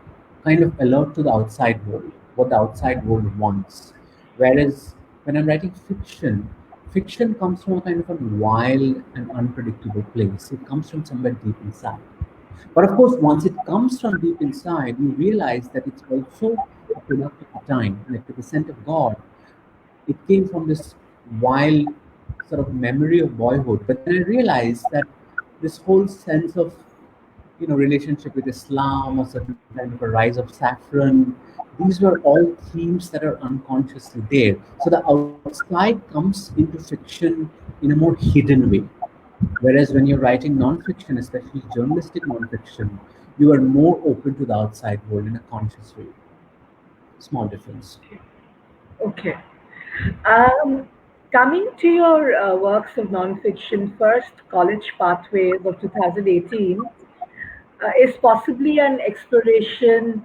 kind of alert to the outside world, what the outside world wants. Whereas when I'm writing fiction, fiction comes from a kind of a wild and unpredictable place. It comes from somewhere deep inside. But of course, once it comes from deep inside, you realize that it's also a product of the time, like the descent of God. It came from this wild sort of memory of boyhood. But then I realized that this whole sense of relationship with Islam or certain kind of a rise of saffron, these were all themes that are unconsciously there. So the outside comes into fiction in a more hidden way. Whereas when you're writing non-fiction, especially journalistic non-fiction, you are more open to the outside world in a conscious way. Small difference. Okay. Um, Coming to your works of nonfiction, first, College Pathways of 2018 is possibly an exploration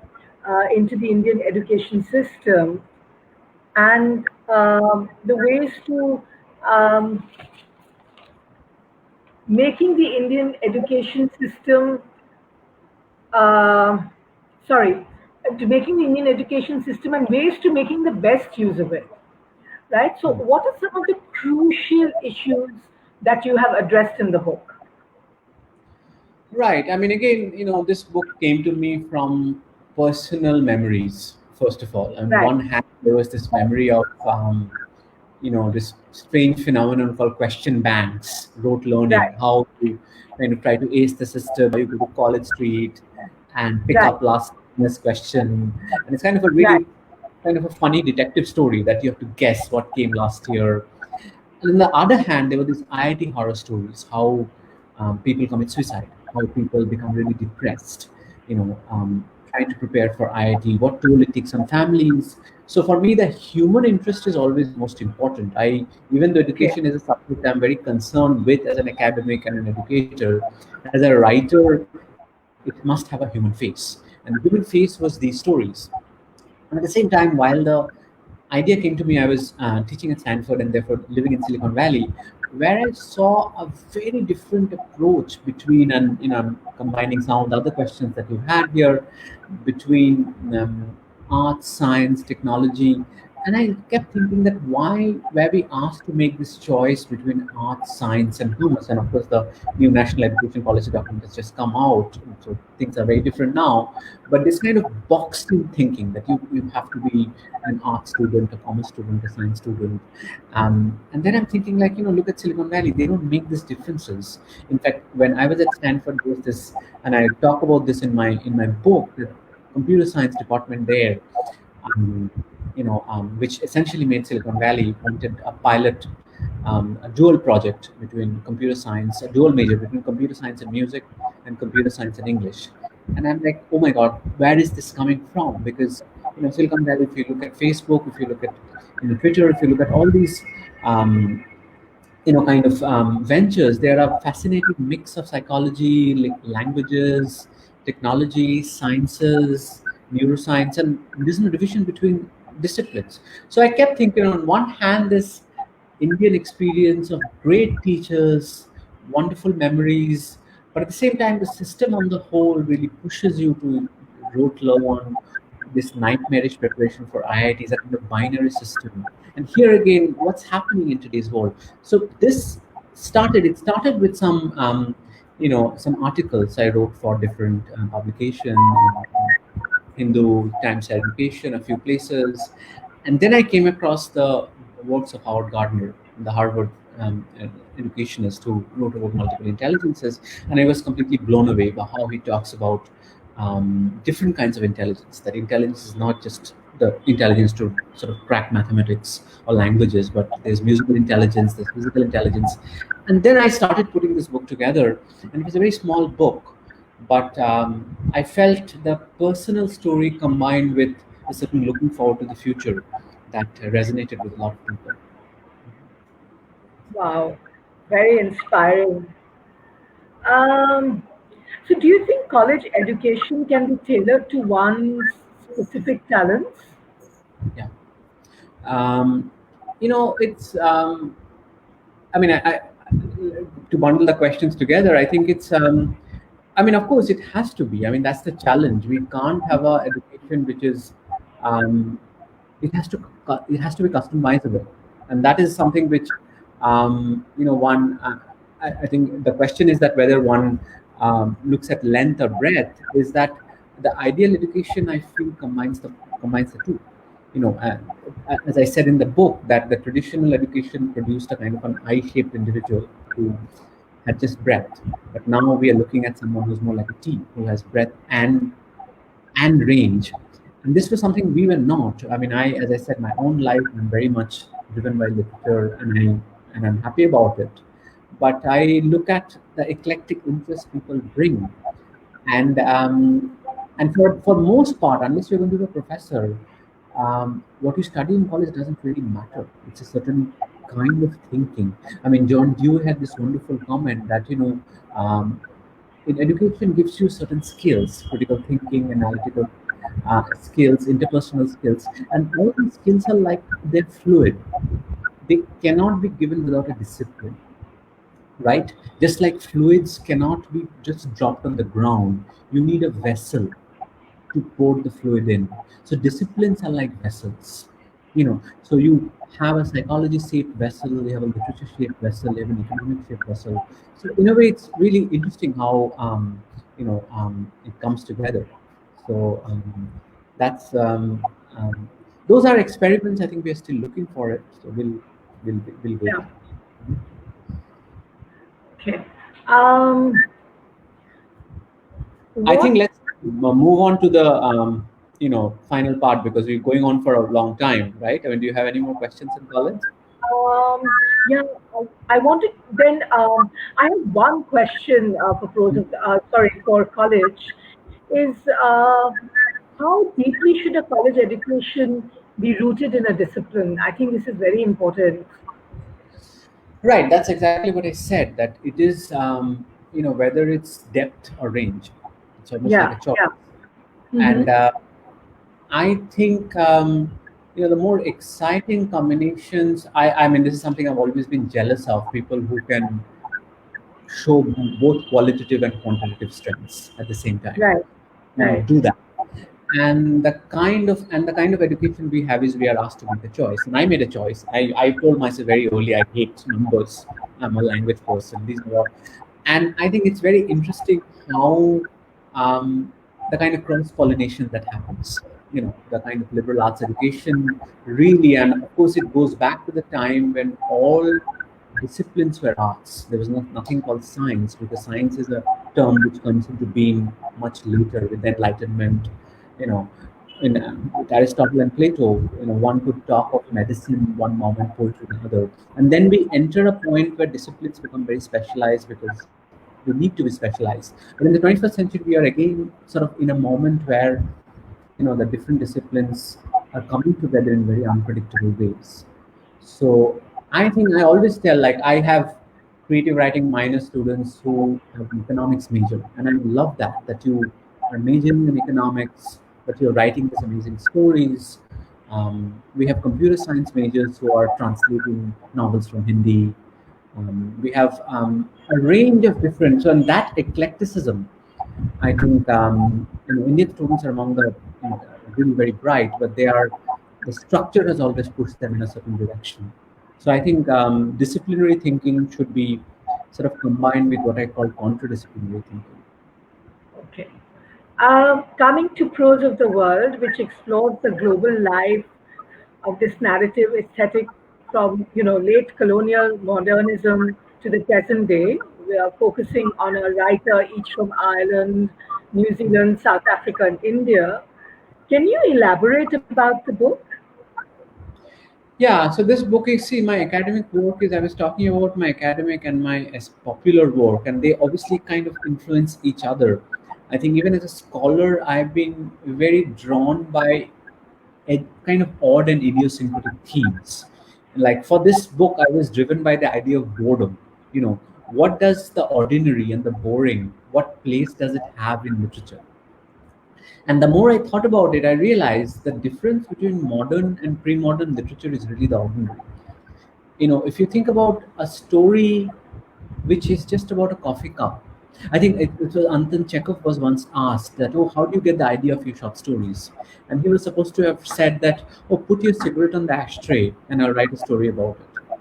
into the Indian education system and the ways to um, making the Indian education system, uh, sorry, to making the Indian education system and ways to making the best use of it. Right? So, what are some of the crucial issues that you have addressed in the book? Right. I mean, again, this book came to me from personal memories, first of all. On Right, one hand, there was this memory of, this strange phenomenon called question banks, rote learning, right, how you kind of try to ace the system, how you go to College Street and pick right, up last year's question. And it's kind of a right, really kind of a funny detective story that you have to guess what came last year. And on the other hand, there were these IIT horror stories, how people commit suicide, how people become really depressed, trying to prepare for IIT, what toll it takes on families. So for me, the human interest is always most important. Even though okay, education is a subject I'm very concerned with as an academic and an educator, as a writer, it must have a human face. And the human face was these stories. And at the same time, while the idea came to me, I was teaching at Stanford and therefore living in Silicon Valley, where I saw a very different approach between, and combining some of the other questions that you had here, between art, science, technology. And I kept thinking that why were we asked to make this choice between art, science, and commerce? And of course, the new National Education Policy document has just come out, so things are very different now. But this kind of boxed in thinking that you have to be an art student, a commerce student, a science student. And then I'm thinking, like, look at Silicon Valley, they don't make these differences. In fact, when I was at Stanford, there was this, and I talk about this in my book, the computer science department there. um, which essentially made Silicon Valley wanted a pilot, a dual project between computer science, a dual major between computer science and music, and computer science and English. And I'm like, oh my God, where is this coming from? Because Silicon Valley, if you look at Facebook, if you look at Twitter, if you look at all these um, kind of ventures, there are fascinating mix of psychology, like languages, technology, sciences, neuroscience, and there's no division between disciplines. So I kept thinking, on one hand, this Indian experience of great teachers, wonderful memories, but at the same time, the system on the whole really pushes you to rote learn this nightmarish preparation for IITs, that kind of binary system. And here again, what's happening in today's world? So this it started with some, some articles I wrote for different publications, Hindu, Times Education, a few places. And then I came across the works of Howard Gardner, the Harvard educationist who wrote about multiple intelligences. And I was completely blown away by how he talks about different kinds of intelligence. That intelligence is not just the intelligence to sort of crack mathematics or languages, but there's musical intelligence, there's physical intelligence. And then I started putting this book together, and it was a very small book, but I felt the personal story combined with a certain looking forward to the future that resonated with a lot of people. Wow, very inspiring. Um, so, do you think college education can be tailored to one's specific talents? Yeah. Um, it's, I mean, to bundle the questions together, I think it's, of course, it has to be. I mean, that's the challenge. We can't have a education which is, um, it has to be customizable, and that is something which, one. I think the question is that whether one looks at length or breadth. Is that the ideal education? I feel combines the two. As I said in the book, that the traditional education produced a kind of an I-shaped individual who had just breadth, but now we are looking at someone who's more like a T, who has breadth and range. And this was something we were not. I mean, as I said, my own life, I'm very much driven by literature, and I'm happy about it. But I look at the eclectic interest people bring, and for most part, unless you're going to be a professor, what you study in college doesn't really matter. It's a certain kind of thinking. I mean, John Dewey had this wonderful comment that in education gives you certain skills, critical thinking, analytical skills, interpersonal skills, and all these skills are like they're fluid. They cannot be given without a discipline, right? Just like fluids cannot be just dropped on the ground. You need a vessel to pour the fluid in. So disciplines are like vessels. So you have a psychology shaped vessel, you have a literature shaped vessel, you have an economic shaped vessel. So in a way, it's really interesting how it comes together. So that's those are experiments. I think we are still looking for it. So we'll wait. Yeah. Okay. Um, I think what? let's move on to the final part, because we're going on for a long time, right? I mean, do you have any more questions in college? Yeah, I wanted then. I have one question for college. Is how deeply should a college education be rooted in a discipline? I think this is very important. Right, that's exactly what I said. That it is, whether it's depth or range, it's almost like Yeah, a choice. yeah. And Mm-hmm. I think the more exciting combinations. I mean, this is something I've always been jealous of. People who can show both qualitative and quantitative strengths at the same time. Right, right. Do that. And the kind of education we have is we are asked to make a choice. And I made a choice. I told myself very early I hate numbers. I'm a language person. These are all. And I think it's very interesting how the kind of cross pollination that happens. The kind of liberal arts education really, and of course, it goes back to the time when all disciplines were arts. There was nothing called science, because science is a term which comes into being much later with the Enlightenment. You know, with Aristotle and Plato, one could talk of medicine one moment, poetry the other, and then we enter a point where disciplines become very specialized because they need to be specialized. But in the 21st century, we are again sort of in a moment where the different disciplines are coming together in very unpredictable ways. So I think I always tell, like, I have creative writing minor students who have an economics major, and I love that you are majoring in economics, but you're writing these amazing stories. We have computer science majors who are translating novels from Hindi. We have a range of different, so in that eclecticism, I think Indian students are among the really very bright, but the structure has always pushed them in a certain direction. So I think disciplinary thinking should be sort of combined with what I call contradisciplinary thinking. Okay. Coming to Prose of the World, which explores the global life of this narrative aesthetic from late colonial modernism to the present day. We are focusing on a writer each from Ireland, New Zealand, South Africa, and India. Can you elaborate about the book? Yeah, so this book is, see, my academic work is, I was talking about my academic and my popular work, and they obviously kind of influence each other. I think even as a scholar, I've been very drawn by a kind of odd and idiosyncratic themes. Like for this book, I was driven by the idea of boredom. What does the ordinary and the boring, what place does it have in literature? And the more I thought about it, I realized the difference between modern and pre-modern literature is really the ordinary. If you think about a story which is just about a coffee cup, I think it was Anton Chekhov was once asked that, oh, how do you get the idea of your short stories? And he was supposed to have said that, oh, put your cigarette on the ashtray and I'll write a story about it.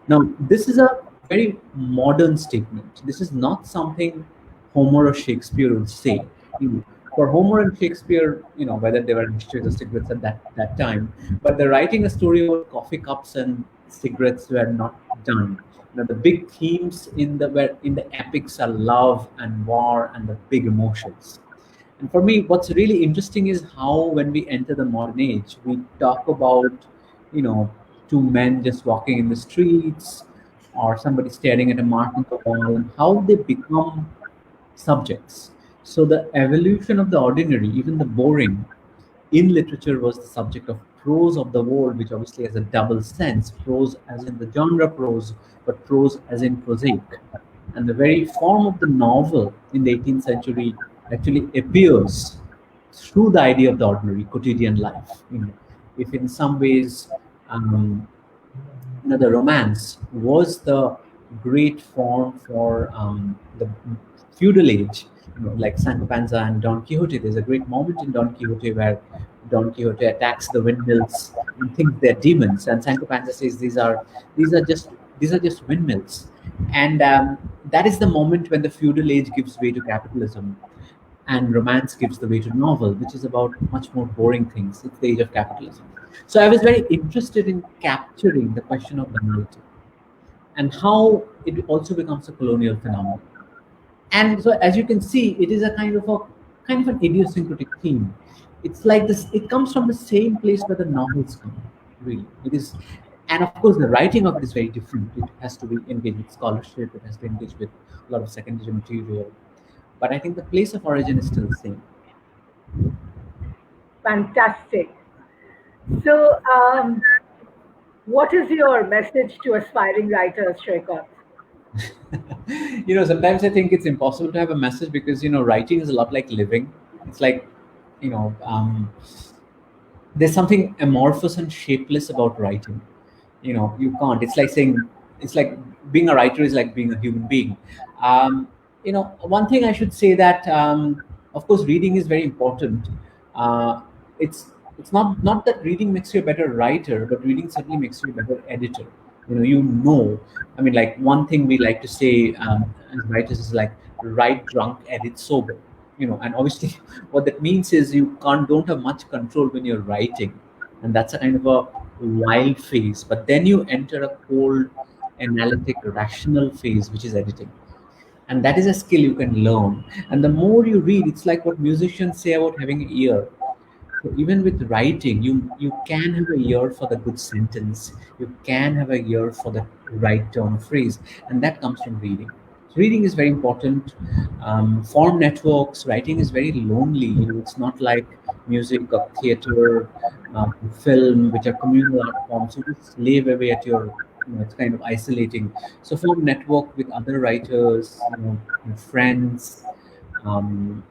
Now, this is a very modern statement. This is not something Homer or Shakespeare would say. For Homer and Shakespeare, whether they were ashtrays or cigarettes at that time, but the writing a story about coffee cups and cigarettes were not done. The big themes in the epics are love and war and the big emotions. And for me, what's really interesting is how when we enter the modern age, we talk about, you know, two men just walking in the streets or somebody staring at a mark on the wall and how they become subjects. So the evolution of the ordinary, even the boring, in literature was the subject of prose of the world, which obviously has a double sense prose as in the genre prose, but prose as in prosaic. And the very form of the novel in the 18th century actually appears through the idea of the ordinary quotidian life. If in some ways um, the romance was the great form for the feudal age, like Sancho Panza and Don Quixote. There's a great moment in Don Quixote where Don Quixote attacks the windmills and thinks they're demons, and Sancho Panza says these are just windmills, and that is the moment when the feudal age gives way to capitalism, and romance gives the way to novel, which is about much more boring things. It's the age of capitalism. So I was very interested in capturing the question of banality and how it also becomes a colonial phenomenon. And so as you can see, it is a kind of an idiosyncratic theme. It's like this, it comes from the same place where the novels come, really. It is, and of course the writing of it is very different. It has to be engaged with scholarship, it has to engage with a lot of secondary material. But I think the place of origin is still the same. Fantastic. So, what is your message to aspiring writers, Shrikant? Sometimes I think it's impossible to have a message because writing is a lot like living. It's like, you know um, there's something amorphous and shapeless about writing. You can't, it's like saying, it's like being a writer is like being a human being. One thing I should say that, of course, reading is very important. Uh, it's it's not that reading makes you a better writer, but reading certainly makes you a better editor. I mean, like, one thing we like to say, as writers, is like, write drunk, edit sober. And obviously what that means is you don't have much control when you're writing, and that's a kind of a wild phase. But then you enter a cold, analytic, rational phase, which is editing, and that is a skill you can learn. And the more you read, it's like what musicians say about having an ear. So even with writing, you can have a ear for the good sentence. You can have a ear for the right turn of phrase, and that comes from reading. So reading is very important. Form networks. Writing is very lonely. It's not like music or theater, film, which are communal art forms. You just slave away at your. It's kind of isolating. So form network with other writers. Friends. And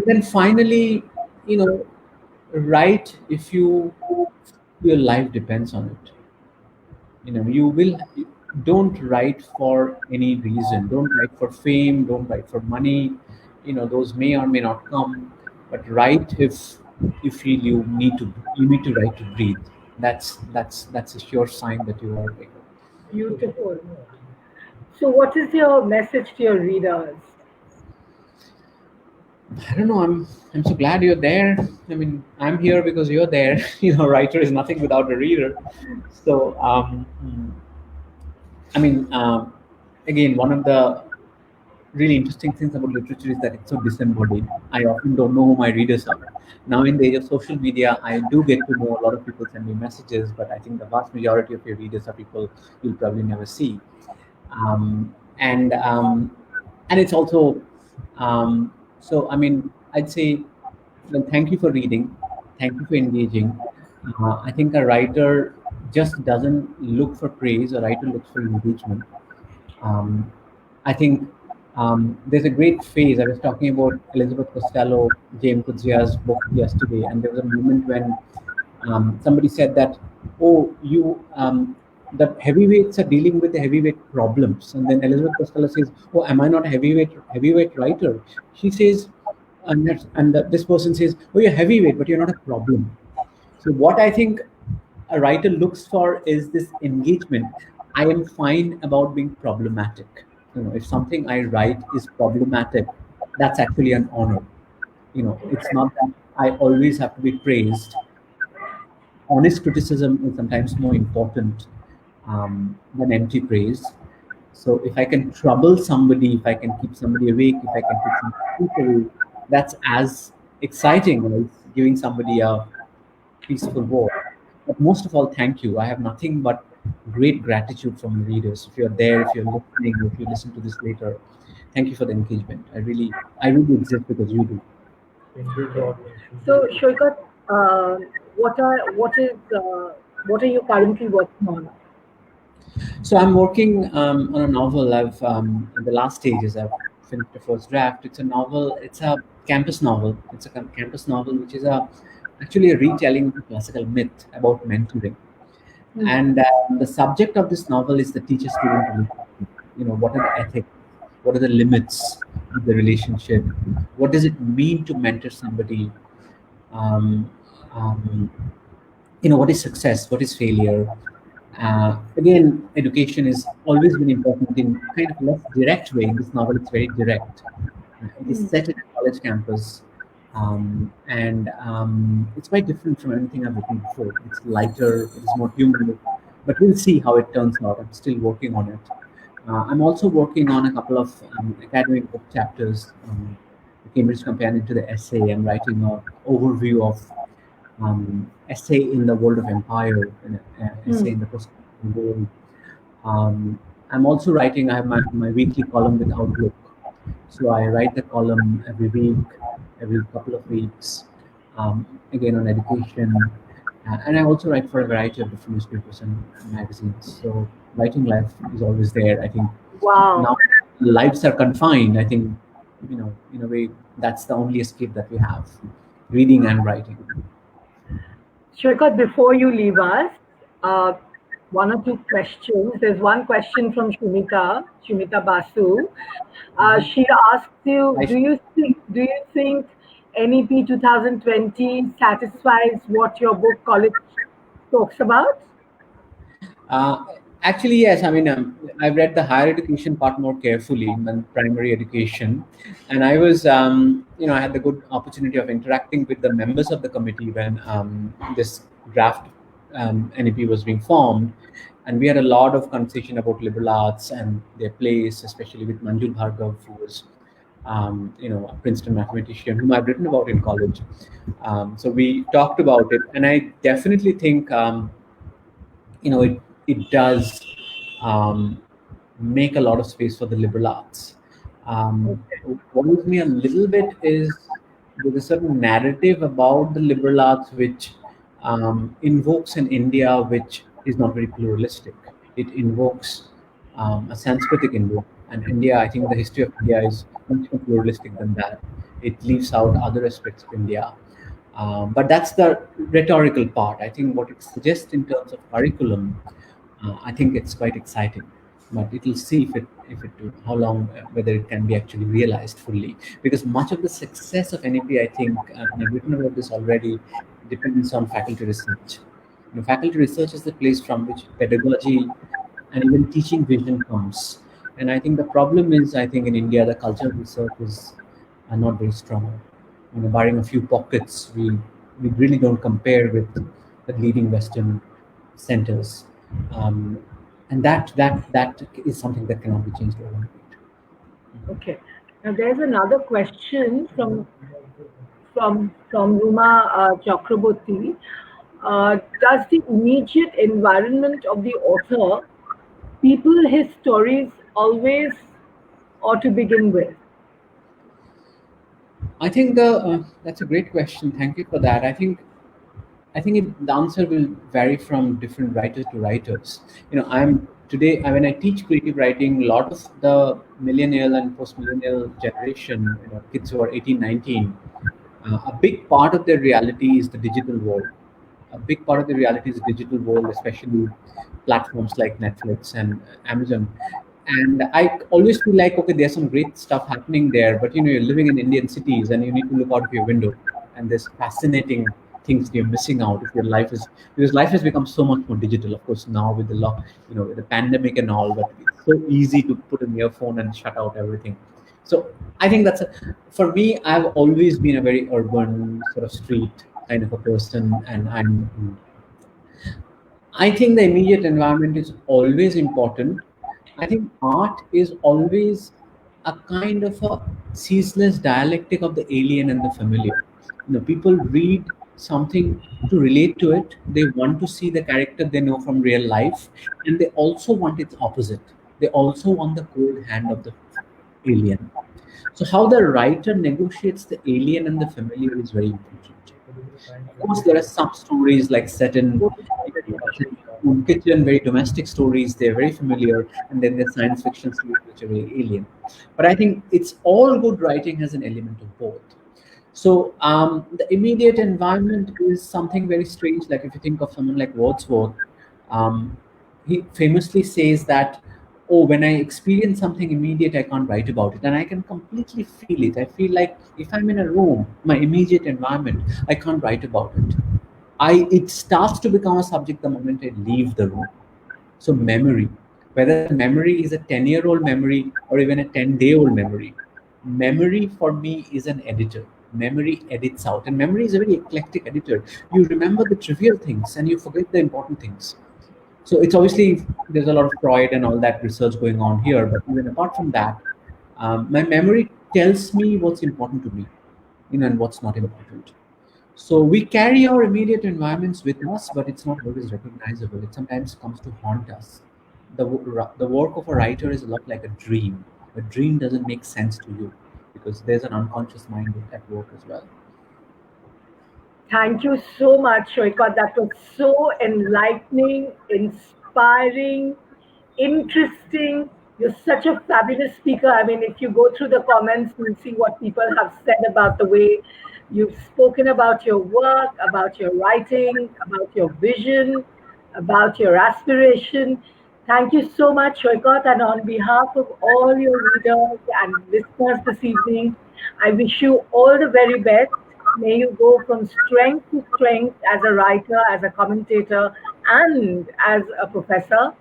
then finally, you know write if your life depends on it. You will. Don't write for any reason. Don't write for fame. Don't write for money. Those may or may not come. But write if you feel you need to write to breathe. That's a sure sign that you are like. Beautiful. So, what is your message to your readers? I don't know. I'm so glad you're there. I mean, I'm here because you're there. Writer is nothing without a reader. So, I mean, again, one of the really interesting things about literature is that it's so disembodied. I often don't know who my readers are. Now, in the age of social media, I do get to know a lot of people send me messages, but I think the vast majority of your readers are people you'll probably never see. Um, and and it's also so. I mean, I'd say, well, thank you for reading, thank you for engaging. I think a writer just doesn't look for praise. A writer looks for engagement. um, I think there's a great phase. I was talking about Elizabeth Costello, James Kudzia's book yesterday, and there was a moment when somebody said that, "Oh, the heavyweights are dealing with the heavyweight problems," and then Elizabeth Costello says, "Oh, am I not a heavyweight writer?" She says, this person says, "Oh, you're heavyweight, but you're not a problem." So what I think a writer looks for is this engagement. I am fine about being problematic. If something I write is problematic, that's actually an honor. It's not that I always have to be praised. Honest criticism is sometimes more important than empty praise. So if I can trouble somebody, if I can keep somebody awake, if I can keep somebody awake, that's as exciting as giving somebody a peaceful walk. But most of all, thank you. I have nothing but great gratitude from the readers. If you're there, if you're listening, if you listen to this later, thank you for the engagement. I really exist because you do. Thank you for So, Shoikat, what are what is what are you currently working on? So I'm working on a novel. I've in the last stages. I've finished the first draft. It's a novel. It's a campus novel. It's a campus novel, which is actually a retelling of a classical myth about mentoring. Hmm. And the subject of this novel is the teacher-student relationship. What are the ethics? What are the limits of the relationship? What does it mean to mentor somebody? Um, um, what is success? What is failure? Again, education has always been important in kind of less direct way. In this novel, it's very direct. It is Hmm. set in a college campus, and it's quite different from anything I've written before. It's lighter, it is more human, but we'll see how it turns out. I'm still working on it. I'm also working on a couple of academic book chapters, the Cambridge Companion to the Essay. I'm writing an overview of essay in the world of empire, and essay Hmm. in the post world. Um, I'm also writing. I have my weekly column with Outlook, so I write the column every week, every couple of weeks, again on education, and I also write for a variety of different newspapers and magazines. So writing life is always there. I think Wow. now lives are confined. I think in a way that's the only escape that we have: reading and writing. Shrikat, before you leave us, uh, one or two questions. There's one question from Shumita Basu. She asks you, I do you think NEP 2020 satisfies what your book college talks about? Uh, Actually, yes. I mean, I've read the higher education part more carefully than primary education, and I had the good opportunity of interacting with the members of the committee when this draft NEP was being formed, and we had a lot of conversation about liberal arts and their place, especially with Manjul Bhargav, who was a Princeton mathematician whom I've written about in college. So we talked about it, and I definitely think it does um, make a lot of space for the liberal arts. What worries me a little bit is there's a certain narrative about the liberal arts which invokes an India which is not very pluralistic. It invokes a Sanskritic India, and India. I think the history of India is much more pluralistic than that. It leaves out other aspects of India. But that's the rhetorical part. I think what it suggests in terms of curriculum, I think it's quite exciting. But it will see if it how long whether it can be actually realized fully. Because much of the success of NEP, I think, and I've written about this already, depends on faculty research. Faculty research is the place from which pedagogy and even teaching vision comes. And I think the problem is, I think in India, the culture of research is are not very strong. Barring a few pockets, we really don't compare with the leading Western centers, and that is something that cannot be changed overnight. Okay. Now there's another question from Ruma Chakraborty. Does the immediate environment of the author people his stories always or to begin with? I think that's a great question. Thank you for that. The answer will vary from different writers to writers. I'm today when I teach creative writing, a lot of the millennial and post-millennial generation, kids who are 18, 19, a big part of their reality is the digital world. A big part of the reality is digital world, especially platforms like Netflix and Amazon. And I always feel like, okay, there's some great stuff happening there, but you're living in Indian cities and you need to look out of your window, and there's fascinating things you're missing out if your life is because life has become so much more digital. Of course, now with the with the pandemic and all, but it's so easy to put an earphone and shut out everything. So I think for me. I've always been a very urban sort of street kind of a person, and I think the immediate environment is always important. I think art is always a kind of a ceaseless dialectic of the alien and the familiar. People read something to relate to it. They want to see the character they know from real life, and they also want its opposite. They also want the cold hand of the alien. So, how the writer negotiates the alien and the familiar is very important. Of course, there are some stories like set in kitchen, very domestic stories. They're very familiar, and then there's science fiction stories which are very alien. But I think it's all good writing has an element of both. So the immediate environment is something very strange. Like if you think of someone like Wordsworth, um, he famously says that, "Oh, when I experience something immediate, I can't write about it, and I can completely feel it. I feel like if I'm in a room, my immediate environment, I can't write about it. It starts to become a subject the moment I leave the room." So memory, whether memory is a 10-year-old memory or even a 10-day-old memory for me is an editor. Memory edits out, and memory is a very eclectic editor. You remember the trivial things and you forget the important things. So it's obviously there's a lot of Freud and all that research going on here, but even apart from that, my memory tells me what's important to me, and what's not important. So we carry our immediate environments with us, but it's not always recognizable. It sometimes comes to haunt us. The work of a writer is a lot like a dream. A dream doesn't make sense to you because there's an unconscious mind at work as well. Thank you so much, Shoika. That was so enlightening, inspiring, interesting. You're such a fabulous speaker. I mean, if you go through the comments, you'll see what people have said about the way you've spoken about your work, about your writing, about your vision, about your aspiration. Thank you so much, Shoikot. And on behalf of all your readers and listeners this evening, I wish you all the very best. May you go from strength to strength as a writer, as a commentator, and as a professor.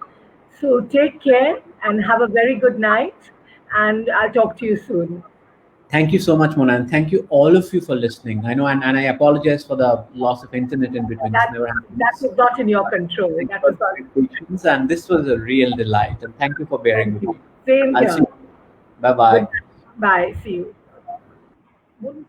So take care and have a very good night. And I'll talk to you soon. Thank you so much, Mona, and thank you all of you for listening. I know, and I apologize for the loss of internet in between. This never happens. That was not in your control. That was patience, and this was a real delight. And thank you for bearing with me. Same here. Bye bye. Bye. See you.